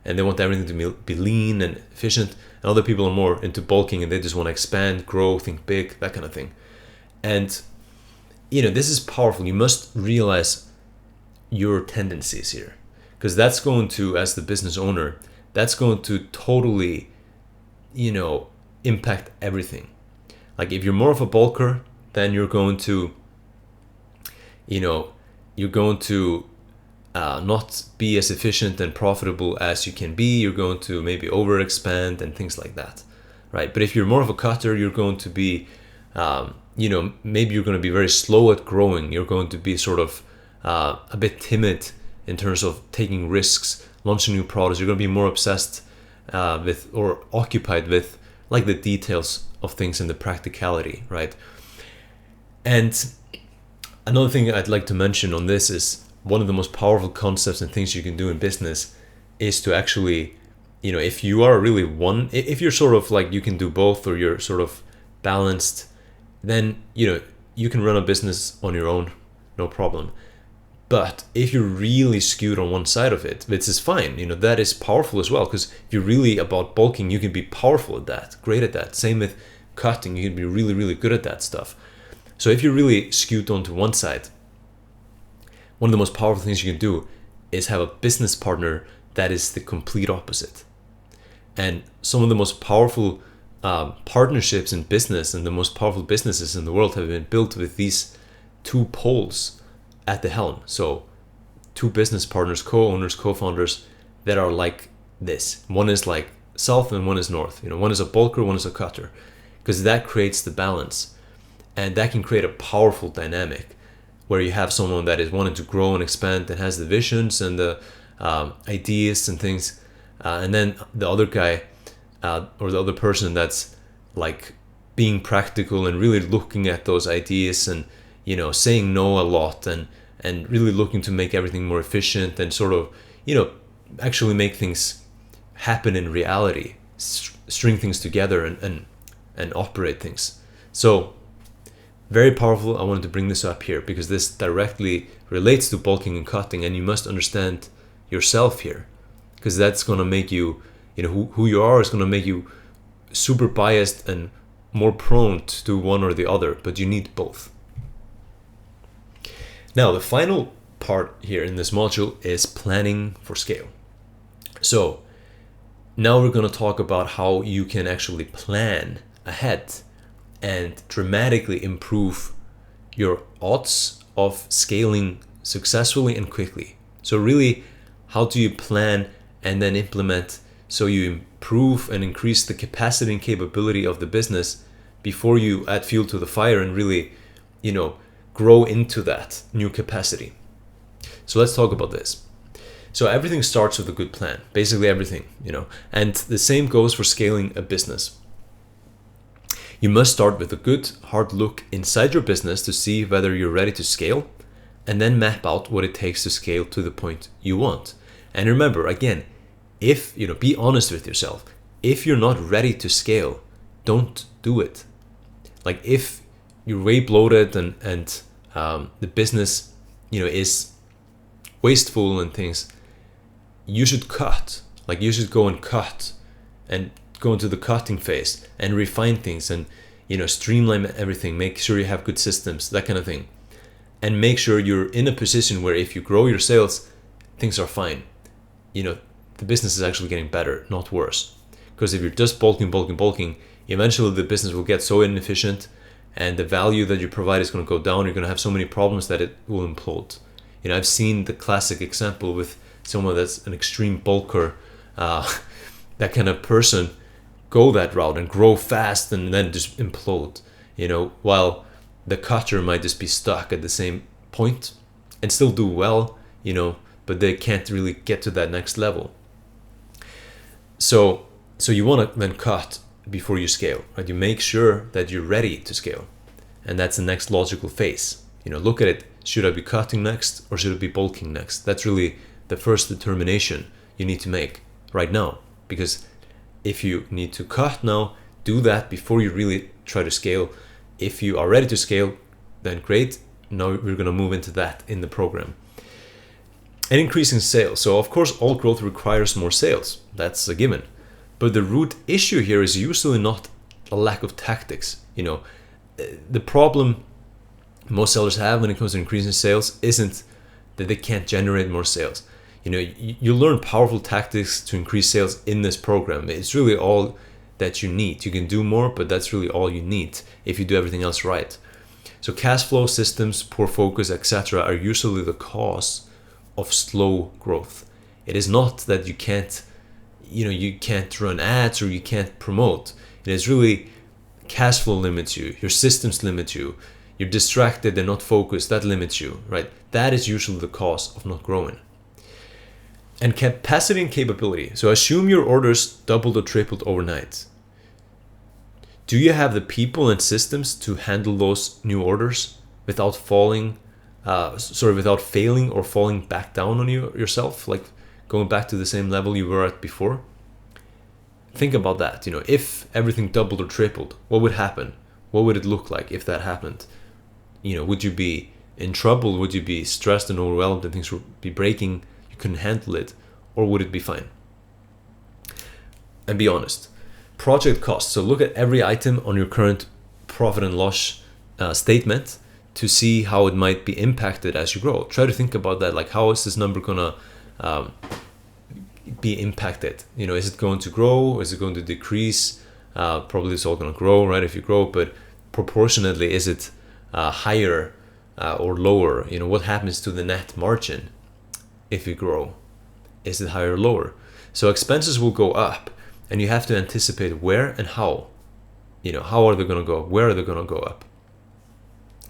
Speaker 1: and they want everything to be lean and efficient. And other people are more into bulking and they just want to expand, grow, think big, that kind of thing. And, this is powerful. You must realize your tendencies here, because that's going to, as the business owner, that's going to totally, impact everything. Like if you're more of a bulker, then you're going to, not be as efficient and profitable as you can be. You're going to maybe overexpand and things like that, right? But if you're more of a cutter, you're going to be, maybe you're going to be very slow at growing. You're going to be sort of a bit timid in terms of taking risks, launching new products. You're going to be more obsessed with or occupied with like the details of things and the practicality, right? And another thing I'd like to mention on this is one of the most powerful concepts and things you can do in business is to actually, if you are really if you're sort of like you can do both or you're sort of balanced, then, you can run a business on your own, no problem. But if you're really skewed on one side of it, this is fine. That is powerful as well, because if you're really about bulking, you can be powerful at that, great at that. Same with cutting, you can be really, really good at that stuff. So if you're really skewed onto one side, one of the most powerful things you can do is have a business partner that is the complete opposite. And some of the most powerful partnerships in business and the most powerful businesses in the world have been built with these two poles at the helm. So two business partners, co-owners, co-founders that are like this. One is like south and one is north. One is a bulker, one is a cutter, because that creates the balance. And that can create a powerful dynamic where you have someone that is wanting to grow and expand and has the visions and the ideas and things. And then the other guy or the other person that's like being practical and really looking at those ideas and, saying no a lot and really looking to make everything more efficient and sort of, actually make things happen in reality, string things together and operate things. So very powerful. I wanted to bring this up here because this directly relates to bulking and cutting, and you must understand yourself here, because that's going to make you, who you are is going to make you super biased and more prone to do one or the other, but you need both. Now, the final part here in this module is planning for scale. So now we're going to talk about how you can actually plan ahead and dramatically improve your odds of scaling successfully and quickly. So really, how do you plan and then implement so you improve and increase the capacity and capability of the business before you add fuel to the fire and really, grow into that new capacity. So let's talk about this. So everything starts with a good plan, basically everything, and the same goes for scaling a business. You must start with a good hard look inside your business to see whether you're ready to scale, and then map out what it takes to scale to the point you want. And remember, again, if, be honest with yourself. If you're not ready to scale, don't do it. Like if you're way bloated and the business, is wasteful and things, you should cut. Like you should go and cut and go into the cutting phase and refine things and, streamline everything, make sure you have good systems, that kind of thing. And make sure you're in a position where if you grow your sales, things are fine. The business is actually getting better, not worse. Because if you're just bulking, eventually the business will get so inefficient and the value that you provide is going to go down. You're going to have so many problems that it will implode. I've seen the classic example with someone that's an extreme bulker, that kind of person go that route and grow fast and then just implode, while the cutter might just be stuck at the same point and still do well, but they can't really get to that next level. So you want to then cut before you scale, right? You make sure that you're ready to scale. And that's the next logical phase. Look at it. Should I be cutting next or should I be bulking next? That's really the first determination you need to make right now. Because if you need to cut now, do that before you really try to scale. If you are ready to scale, then great. Now we're going to move into that in the program. And increasing sales. So of course, all growth requires more sales. That's a given. But the root issue here is usually not a lack of tactics. The problem most sellers have when it comes to increasing sales isn't that they can't generate more sales. You learn powerful tactics to increase sales in this program. It's really all that you need. You can do more, but that's really all you need if you do everything else right. So cash flow, systems, poor focus, etc. are usually the cause of slow growth. It is not that you can't run ads or you can't promote. It is really cash flow limits you, your systems limit you, you're distracted and not focused, that limits you, right? That is usually the cause of not growing. And capacity and capability. So assume your orders doubled or tripled overnight. Do you have the people and systems to handle those new orders without failing or falling back down on yourself, like going back to the same level you were at before? Think about that. If everything doubled or tripled, what would happen? What would it look like if that happened? Would you be in trouble? Would you be stressed and overwhelmed and things would be breaking? You couldn't handle it, or would it be fine? And be honest. Project costs. So look at every item on your current profit and loss statement to see how it might be impacted as you grow. Try to think about that. Like, how is this number gonna be impacted? Is it going to grow? Is it going to decrease? Probably it's all going to grow, right? If you grow, but proportionately, is it higher or lower? What happens to the net margin if you grow? Is it higher or lower? So expenses will go up, and you have to anticipate where and how. How are they going to go? Where are they going to go up?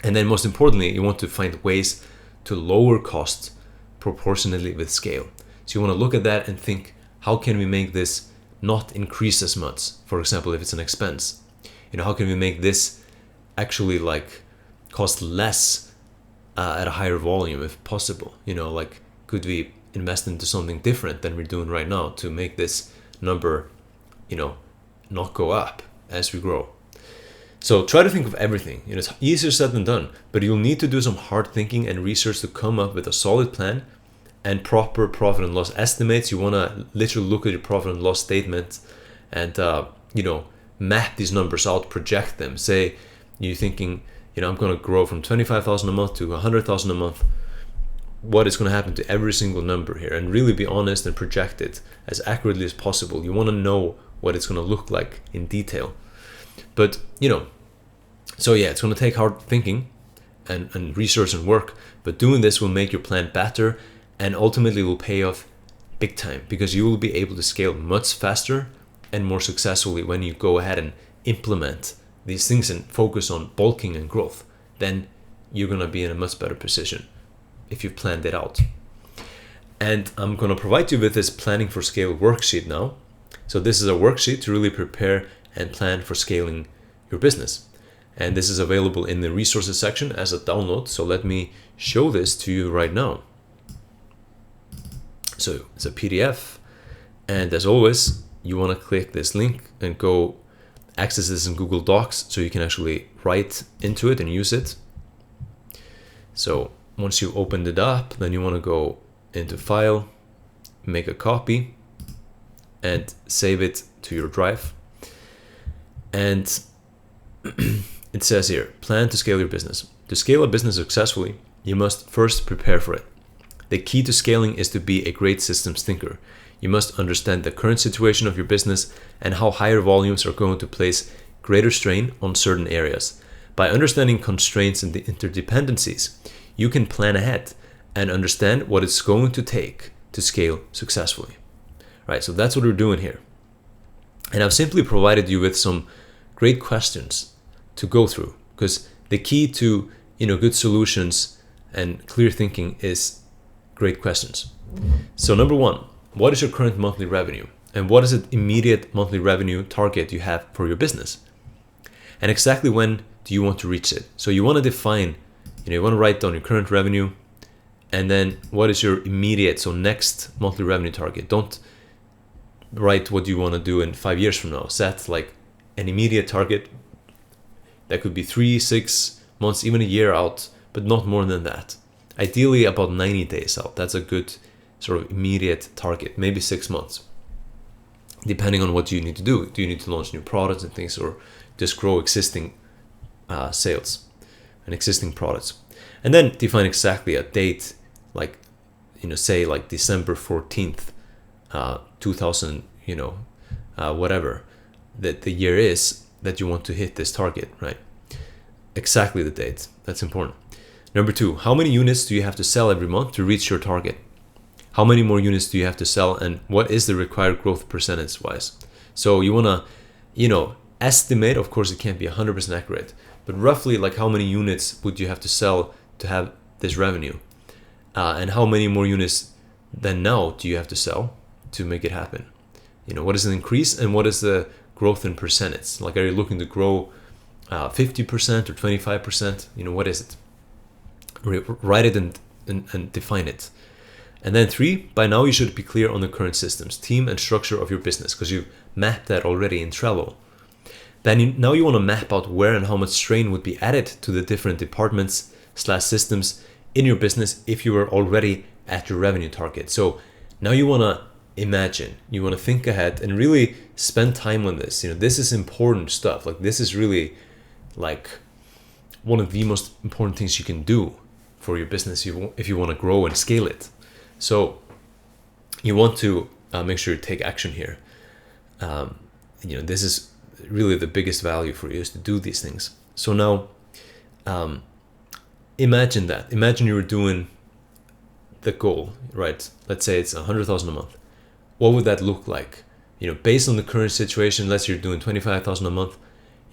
Speaker 1: And then most importantly, you want to find ways to lower costs proportionately with scale. So you want to look at that and think, how can we make this not increase as much? For example, if it's an expense, how can we make this actually cost less at a higher volume if possible? Could we invest into something different than we're doing right now to make this number, not go up as we grow? So try to think of everything. It's easier said than done, but you'll need to do some hard thinking and research to come up with a solid plan and proper profit and loss estimates. You want to literally look at your profit and loss statement and map these numbers out, project them. Say you're thinking, I'm going to grow from 25,000 a month to 100,000 a month. What is going to happen to every single number here? And really be honest and project it as accurately as possible. You want to know what it's going to look like in detail. But so yeah, it's going to take hard thinking and research and work, but doing this will make your plan better and ultimately will pay off big time, because you will be able to scale much faster and more successfully when you go ahead and implement these things and focus on bulking and growth. Then you're going to be in a much better position if you've planned it out. And I'm going to provide you with this planning for scale worksheet now. So this is a worksheet to really prepare and plan for scaling your business. And this is available in the resources section as a download. So let me show this to you right now. So it's a PDF. And as always, you want to click this link and go access this in Google Docs so you can actually write into it and use it. So once you opened it up, then you want to go into File, make a copy, and save it to your drive. And it says here, plan to scale your business. To scale a business successfully, you must first prepare for it. The key to scaling is to be a great systems thinker. You must understand the current situation of your business and how higher volumes are going to place greater strain on certain areas. By understanding constraints and the interdependencies, you can plan ahead and understand what it's going to take to scale successfully. Right, so that's what we're doing here. And I've simply provided you with some great questions to go through, because the key to good solutions and clear thinking is great questions. So number one, what is your current monthly revenue? And what is the immediate monthly revenue target you have for your business? And exactly when do do you want to reach it? So you want to define, you want to write down your current revenue, and then what is your immediate, so next monthly revenue target. Don't write what you want to do in 5 years from now. Set like an immediate target that could be 3, 6 months, even a year out, but not more than that. Ideally about 90 days out. That's a good sort of immediate target, maybe 6 months, depending on what you need to do. Do you need to launch new products and things, or just grow existing sales and existing products? And then define exactly a date, like, say like December 14th, 2000, whatever that the year is that you want to hit this target, right? Exactly the date. That's important. Number 2, how many units do you have to sell every month to reach your target? How many more units do you have to sell, and what is the required growth percentage wise? So you want to, estimate. Of course, it can't be 100% accurate, but roughly like how many units would you have to sell to have this revenue, and how many more units than now do you have to sell to make it happen? What is the increase, and what is the growth in percentage? Like, are you looking to grow 50% or 25%? What is it? Write it and define it. And then 3, by now you should be clear on the current systems, team, and structure of your business, because you've mapped that already in Trello. Then now you want to map out where and how much strain would be added to the different departments/systems in your business if you were already at your revenue target. So now you want to imagine, you want to think ahead and really spend time on this. This is important stuff. Like, this is really like one of the most important things you can do for your business if you want to grow and scale it. So you want to make sure you take action here. This is really the biggest value for you, is to do these things. So now imagine that. Imagine you were doing the goal, right? Let's say it's 100,000 a month. What would that look like? Based on the current situation, let's say you're doing 25,000 a month.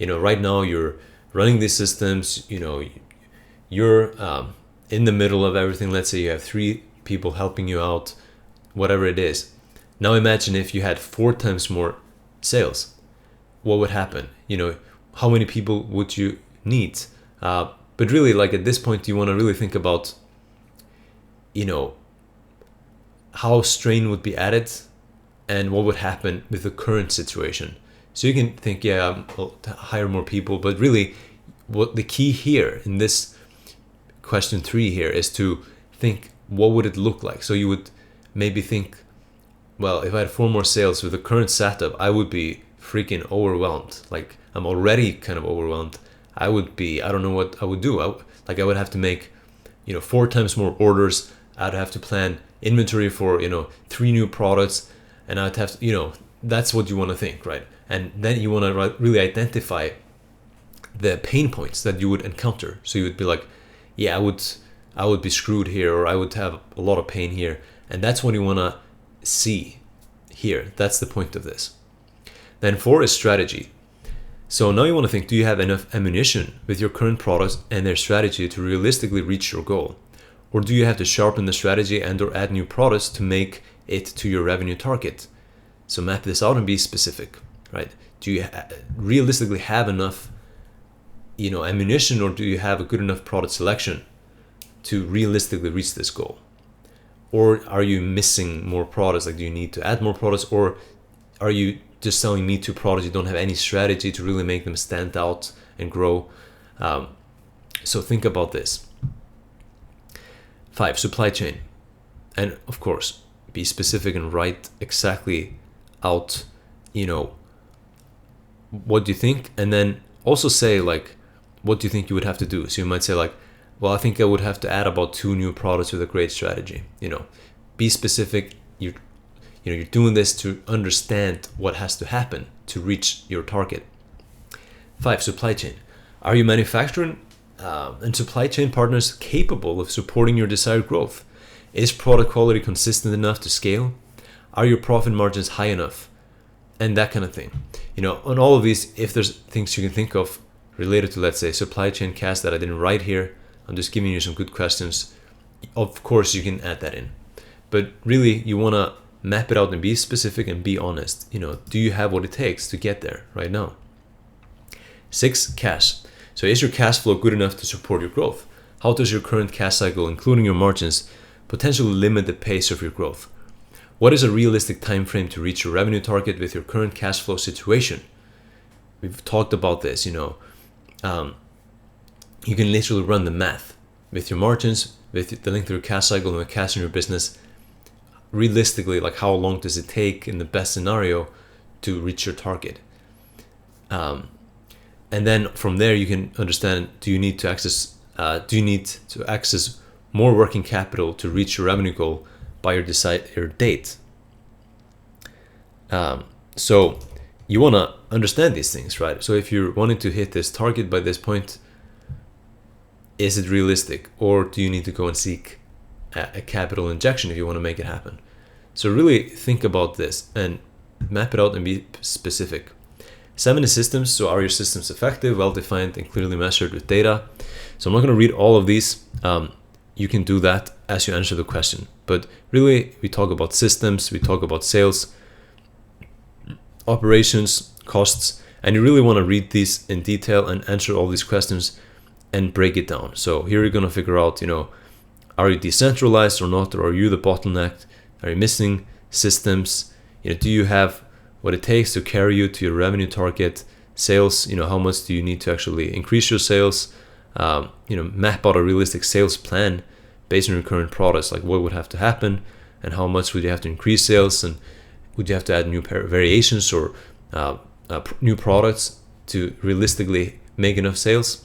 Speaker 1: Right now you're running these systems, you're in the middle of everything. Let's say you have 3 people helping you out, whatever it is. Now imagine if you had 4 times more sales. What would happen? How many people would you need? But really, like, at this point, you want to really think about, how strain would be added and what would happen with the current situation. So you can think, I'll hire more people, but really what the key here in this question 3 here is to think, what would it look like? So you would maybe think, well, if I had 4 more sales with the current setup, I would be freaking overwhelmed. Like, I'm already kind of overwhelmed. I don't know what I would do. I would have to make, 4 times more orders. I'd have to plan inventory for, 3 new products, and I'd have to, that's what you want to think, right? And then you want to really identify the pain points that you would encounter. So you would be like, I would be screwed here, or I would have a lot of pain here. And that's what you want to see here. That's the point of this. Then 4 is strategy. So now you want to think, do you have enough ammunition with your current products and their strategy to realistically reach your goal? Or do you have to sharpen the strategy and or add new products to make it to your revenue target? So map this out and be specific, right? Do you realistically have enough, ammunition, or do you have a good enough product selection to realistically reach this goal? Or are you missing more products? Like, do you need to add more products, or are you just selling me 2 products? You don't have any strategy to really make them stand out and grow. So think about this. 5, supply chain. And of course, be specific and write exactly out, what do you think? And then also say, like, what do you think you would have to do? So you might say, like, well, I think I would have to add about 2 new products with a great strategy. Be specific. You're doing this to understand what has to happen to reach your target. 5, supply chain. Are your manufacturing and supply chain partners capable of supporting your desired growth? Is product quality consistent enough to scale? Are your profit margins high enough? And that kind of thing. On all of these, if there's things you can think of related to, let's say, supply chain cast that I didn't write here, I'm just giving you some good questions. Of course, you can add that in. But really, you want to map it out and be specific and be honest. Do you have what it takes to get there right now? 6, cash. So is your cash flow good enough to support your growth? How does your current cash cycle, including your margins, potentially limit the pace of your growth? What is a realistic time frame to reach your revenue target with your current cash flow situation? We've talked about this, you can literally run the math with your margins, with the length of your cash cycle and the cash in your business. Realistically, like how long does it take in the best scenario to reach your target? And then from there you can understand, do you need to access more working capital to reach your revenue goal by your desired date? So you want to understand these things, right? So if you're wanting to hit this target by this point, is it realistic, or do you need to go and seek a capital injection if you want to make it happen? So really think about this and map it out and be specific. 7 is systems. So are your systems effective, well-defined, and clearly measured with data? So I'm not going to read all of these. You can do that as you answer the question. But really, we talk about systems, we talk about sales, operations, costs, and you really want to read these in detail and answer all these questions and break it down. So here you're going to figure out, are you decentralized or not? Or are you the bottleneck? Are you missing systems? Do you have what it takes to carry you to your revenue target? Sales, how much do you need to actually increase your sales? Map out a realistic sales plan based on your current products. Like what would have to happen, and how much would you have to increase sales, and would you have to add new variations or new products to realistically make enough sales?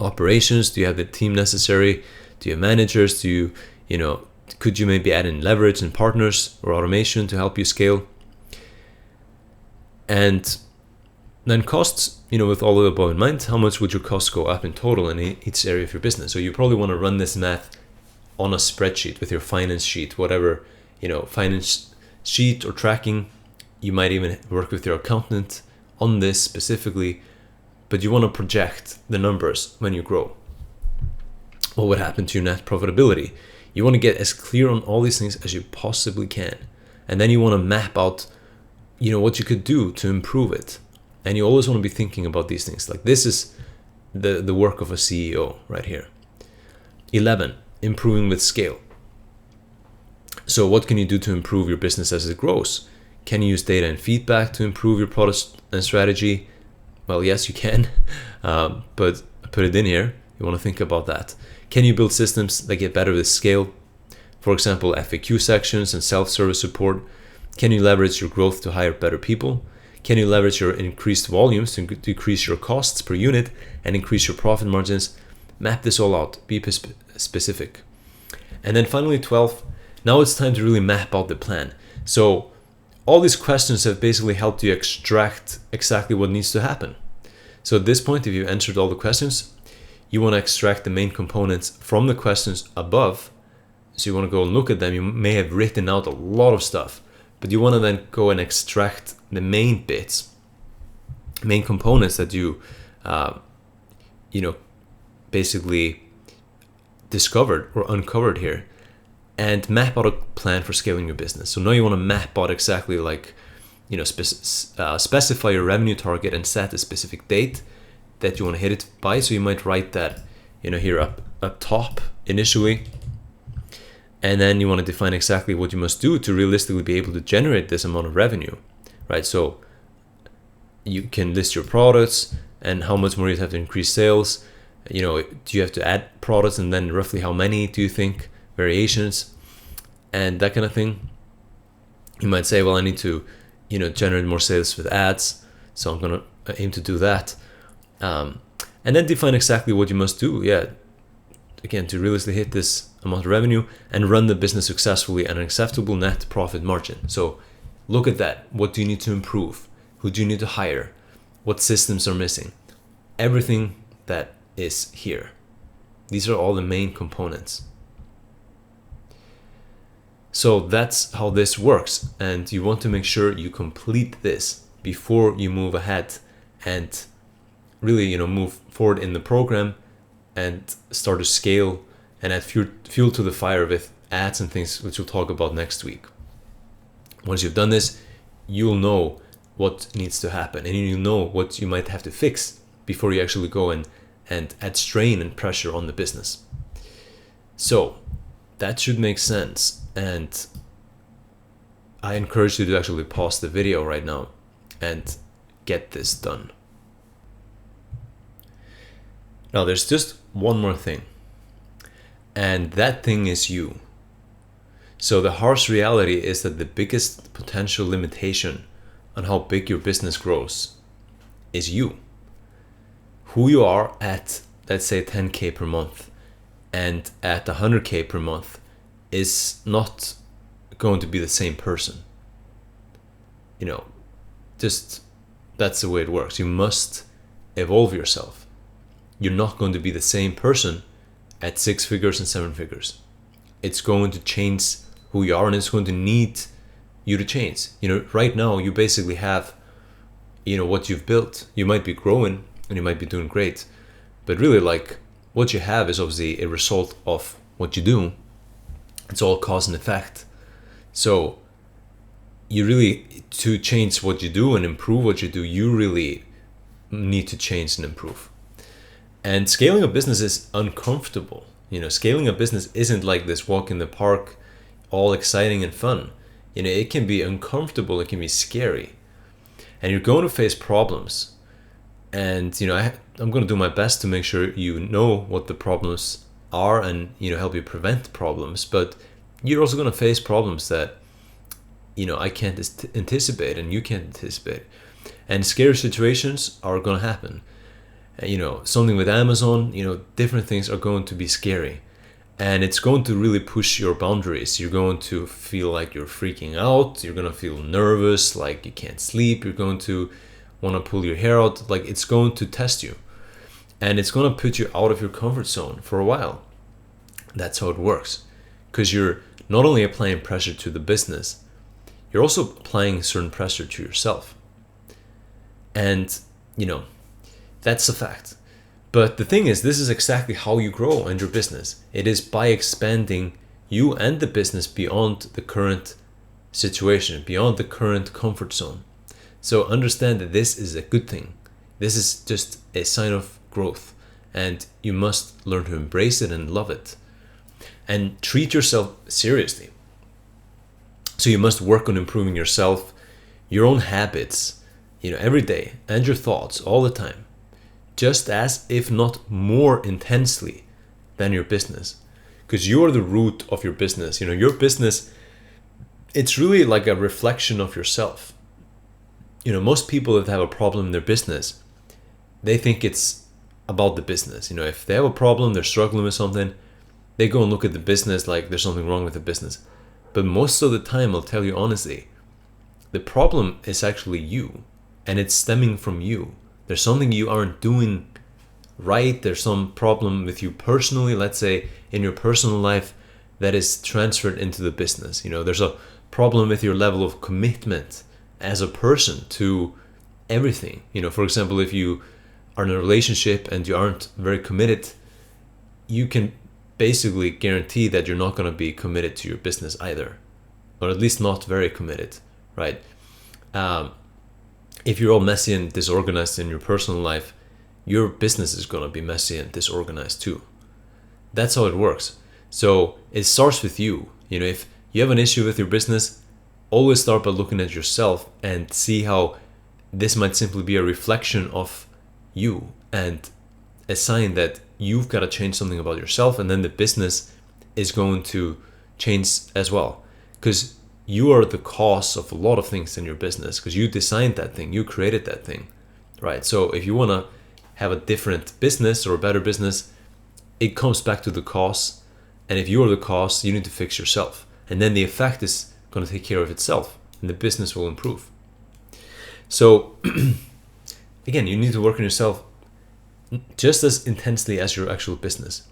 Speaker 1: Operations, do you have the team necessary? Do you have managers? Could you maybe add in leverage and partners or automation to help you scale? And then costs, with all of the above in mind, how much would your costs go up in total in each area of your business? So you probably want to run this math on a spreadsheet with your finance sheet, whatever, finance sheet or tracking. You might even work with your accountant on this specifically, but you want to project the numbers when you grow. What would happen to your net profitability? You want to get as clear on all these things as you possibly can. And then you want to map out, what you could do to improve it. And you always want to be thinking about these things. Like this is the work of a CEO right here. 11, improving with scale. So what can you do to improve your business as it grows? Can you use data and feedback to improve your product and strategy? Well, yes, you can, but put it in here. You want to think about that. Can you build systems that get better with scale? For example, FAQ sections and self-service support. Can you leverage your growth to hire better people? Can you leverage your increased volumes to decrease your costs per unit and increase your profit margins? Map this all out. Be specific. And then finally, 12, now it's time to really map out the plan. So all these questions have basically helped you extract exactly what needs to happen. So at this point, if you answered all the questions, you want to extract the main components from the questions above. So you want to go and look at them. You may have written out a lot of stuff, but you want to then go and extract the main bits, main components that you, basically discovered or uncovered here, and map out a plan for scaling your business. So now you want to map out exactly specify your revenue target and set a specific date that you want to hit it by. So you might write that, here up top initially. And then you want to define exactly what you must do to realistically be able to generate this amount of revenue, right? So you can list your products and how much more you have to increase sales. Do you have to add products, and then roughly how many do you think, variations, and that kind of thing. You might say, well, I need to, generate more sales with ads, so I'm going to aim to do that. And then define exactly what you must do. Again, to realistically hit this amount of revenue and run the business successfully at an acceptable net profit margin. So look at that. What do you need to improve? Who do you need to hire? What systems are missing? Everything that is here. These are all the main components. So that's how this works. And you want to make sure you complete this before you move ahead and really, move forward in the program and start to scale and add fuel to the fire with ads and things, which we'll talk about next week. Once you've done this, you'll know what needs to happen, and you'll know what you might have to fix before you actually go and add strain and pressure on the business. So that should make sense, and I encourage you to actually pause the video right now and get this done. Now there's just one more thing, and that thing is you. So the harsh reality is that the biggest potential limitation on how big your business grows is you. Who you are at, let's say, 10K per month and at 100K per month is not going to be the same person. Just that's the way it works. You must evolve yourself. You're not going to be the same person at 6 figures and 7 figures. It's going to change who you are, and it's going to need you to change. Right now you basically have, what you've built. You might be growing and you might be doing great, but really, like, what you have is obviously a result of what you do. It's all cause and effect. So you really, to change what you do and improve what you do, you really need to change and improve. And scaling a business is uncomfortable. Scaling a business isn't like this walk in the park, all exciting and fun. It can be uncomfortable, it can be scary. And you're going to face problems. And, I'm going to do my best to make sure you know what the problems are and, help you prevent problems. But you're also going to face problems that, I can't anticipate and you can't anticipate. And scary situations are going to happen. Something with Amazon, different things are going to be scary. And it's going to really push your boundaries. You're going to feel like you're freaking out. You're going to feel nervous, like you can't sleep. You're going to want to pull your hair out. Like, it's going to test you. And it's going to put you out of your comfort zone for a while. That's how it works. Because you're not only applying pressure to the business, you're also applying certain pressure to yourself. And, that's a fact. But the thing is, this is exactly how you grow in your business. It is by expanding you and the business beyond the current situation, beyond the current comfort zone. So understand that this is a good thing. This is just a sign of growth, and you must learn to embrace it and love it. And treat yourself seriously. So you must work on improving yourself, your own habits, every day, and your thoughts all the time. Just as, if not more intensely than your business. Because you're the root of your business. Your business, it's really like a reflection of yourself. Most people that have a problem in their business, they think it's about the business. If they have a problem, they're struggling with something, they go and look at the business like there's something wrong with the business. But most of the time, I'll tell you honestly, the problem is actually you, and it's stemming from you. There's something you aren't doing right. There's some problem with you personally, let's say in your personal life, that is transferred into the business. There's a problem with your level of commitment as a person to everything. For example, if you are in a relationship and you aren't very committed, you can basically guarantee that you're not going to be committed to your business either, or at least not very committed, right? If you're all messy and disorganized in your personal life, your business is going to be messy and disorganized too. That's how it works. So it starts with you. If you have an issue with your business, always start by looking at yourself and see how this might simply be a reflection of you and a sign that you've got to change something about yourself, and then the business is going to change as well. Because you are the cause of a lot of things in your business, because you designed that thing, you created that thing, right? So if you want to have a different business or a better business, it comes back to the cause. And if you are the cause, you need to fix yourself. And then the effect is going to take care of itself and the business will improve. So again, you need to work on yourself just as intensely as your actual business.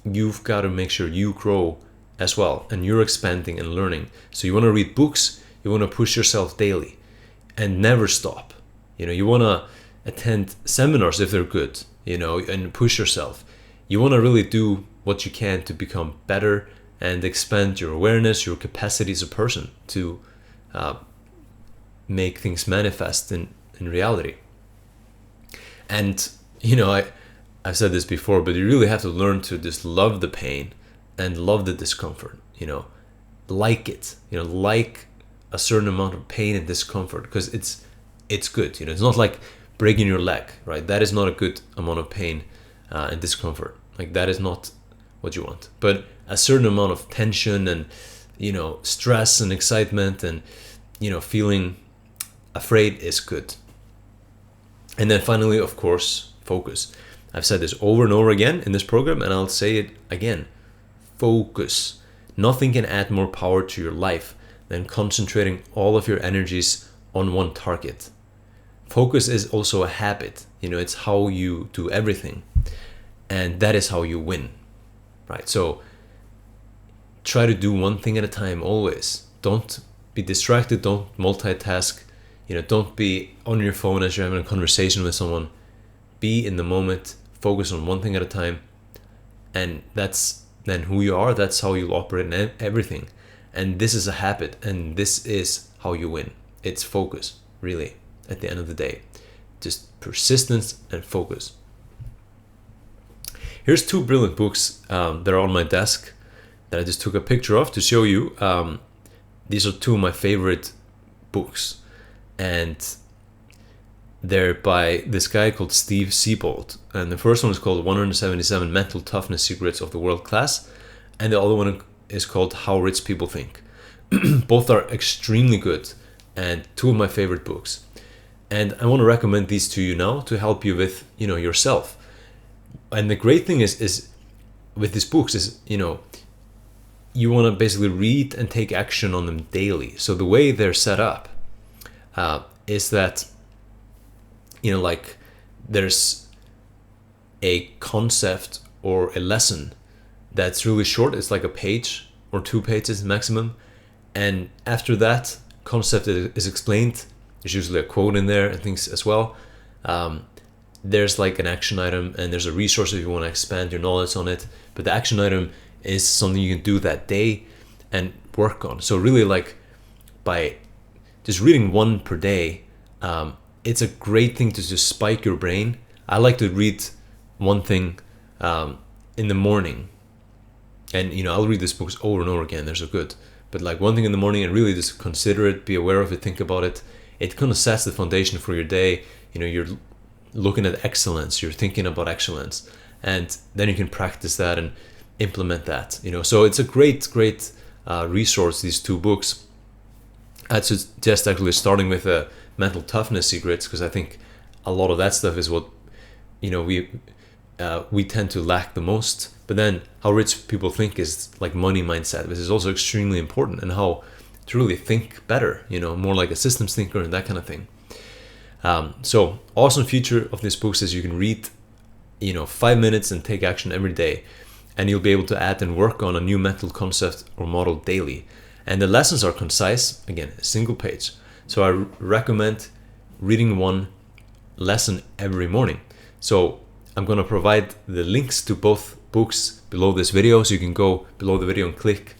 Speaker 1: You've got to make sure you grow as well, and you're expanding and learning. So you want to read books, you want to push yourself daily and never stop. You want to attend seminars if they're good, and push yourself. You want to really do what you can to become better and expand your awareness, your capacity as a person to make things manifest in reality. And I've said this before, but you really have to learn to just love the pain and love the discomfort, like it, like a certain amount of pain and discomfort, because it's good. It's not like breaking your leg, right? That is not a good amount of pain and discomfort. Like, that is not what you want. But a certain amount of tension and stress and excitement and feeling afraid is good. And then finally, of course, focus. I've said this over and over again in this program, and I'll say it again. Focus. Nothing can add more power to your life than concentrating all of your energies on one target. Focus is also a habit. It's how you do everything. And that is how you win, right? So try to do one thing at a time always. Don't be distracted. Don't multitask. Don't be on your phone as you're having a conversation with someone. Be in the moment. Focus on one thing at a time. And that's then who you are. That's how you'll operate in everything. And this is a habit. And this is how you win. It's focus, really, at the end of the day. Just persistence and focus. Here's 2 brilliant books that are on my desk that I just took a picture of to show you. These are 2 of my favorite books. And they're by this guy called Steve Siebold. And the first one is called 177 Mental Toughness Secrets of the World Class. And the other one is called How Rich People Think. Both are extremely good and 2 of my favorite books. And I want to recommend these to you now to help you with, yourself. And the great thing is with these books is, you want to basically read and take action on them daily. So the way they're set up is that, like there's a concept or a lesson that's really short. It's like a page or 2 pages maximum. And after that concept is explained, there's usually a quote in there and things as well. There's like an action item and there's a resource if you want to expand your knowledge on it. But the action item is something you can do that day and work on. So really, like, by just reading 1 per day, it's a great thing to just spike your brain. I like to read 1 thing in the morning. And, I'll read these books over and over again. They're so good. But like 1 thing in the morning and really just consider it, be aware of it, think about it. It kind of sets the foundation for your day. You're looking at excellence, you're thinking about excellence, and then you can practice that and implement that. So it's a great resource, these 2 books. I'd suggest actually starting with Mental Toughness Secrets, because I think a lot of that stuff is what we tend to lack the most. But then How Rich People Think is like money mindset, which is also extremely important, and how to really think better, more like a systems thinker and that kind of thing. So awesome feature of this book is you can read 5 minutes and take action every day, and you'll be able to add and work on a new mental concept or model daily. And the lessons are concise, again, a single page. So I recommend reading 1 lesson every morning. So I'm going to provide the links to both books below this video, so you can go below the video and click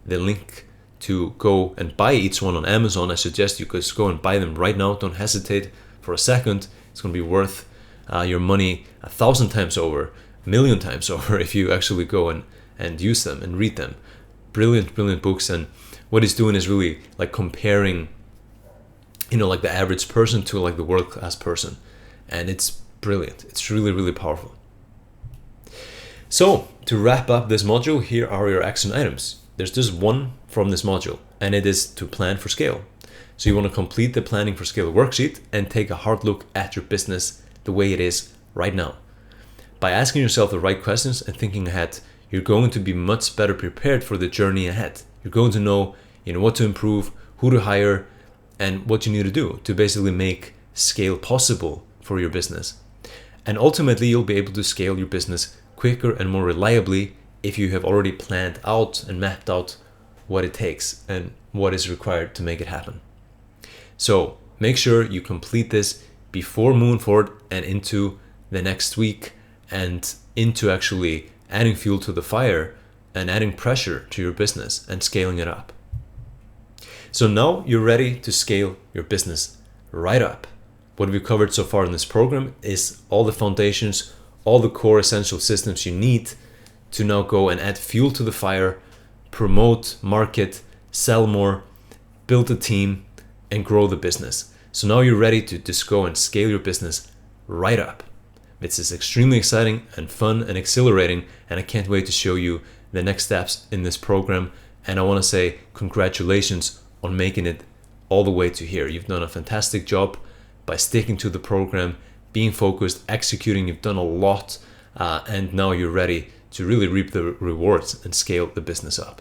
Speaker 1: the link to go and buy each one on Amazon. I suggest you just go and buy them right now. Don't hesitate for a second. It's going to be worth your money 1,000 times over, 1,000,000 times over, if you actually go and use them and read them. Brilliant books. And what he's doing is really like comparing, like the average person to like the world-class person. And it's brilliant. It's really powerful. So to wrap up this module, here are your action items. There's just 1 from this module, and it is to plan for scale. So you want to complete the Planning for Scale worksheet and take a hard look at your business the way it is right now. By asking yourself the right questions and thinking ahead, you're going to be much better prepared for the journey ahead. You're going to know, what to improve, who to hire, and what you need to do to basically make scale possible for your business. And ultimately, you'll be able to scale your business quicker and more reliably if you have already planned out and mapped out what it takes and what is required to make it happen. So make sure you complete this before moving forward and into the next week, and into actually adding fuel to the fire and adding pressure to your business and scaling it up. So now you're ready to scale your business right up. what we've covered so far in this program is all the foundations, all the core essential systems you need to now go and add fuel to the fire, promote, market, sell more, build a team, and grow the business. So now you're ready to just go and scale your business right up. This is extremely exciting and fun and exhilarating, and I can't wait to show you the next steps in this program. And I want to say congratulations on making it all the way to here. You've done a fantastic job by sticking to the program, being focused, executing. You've done a lot, and now you're ready to really reap the rewards and scale the business up.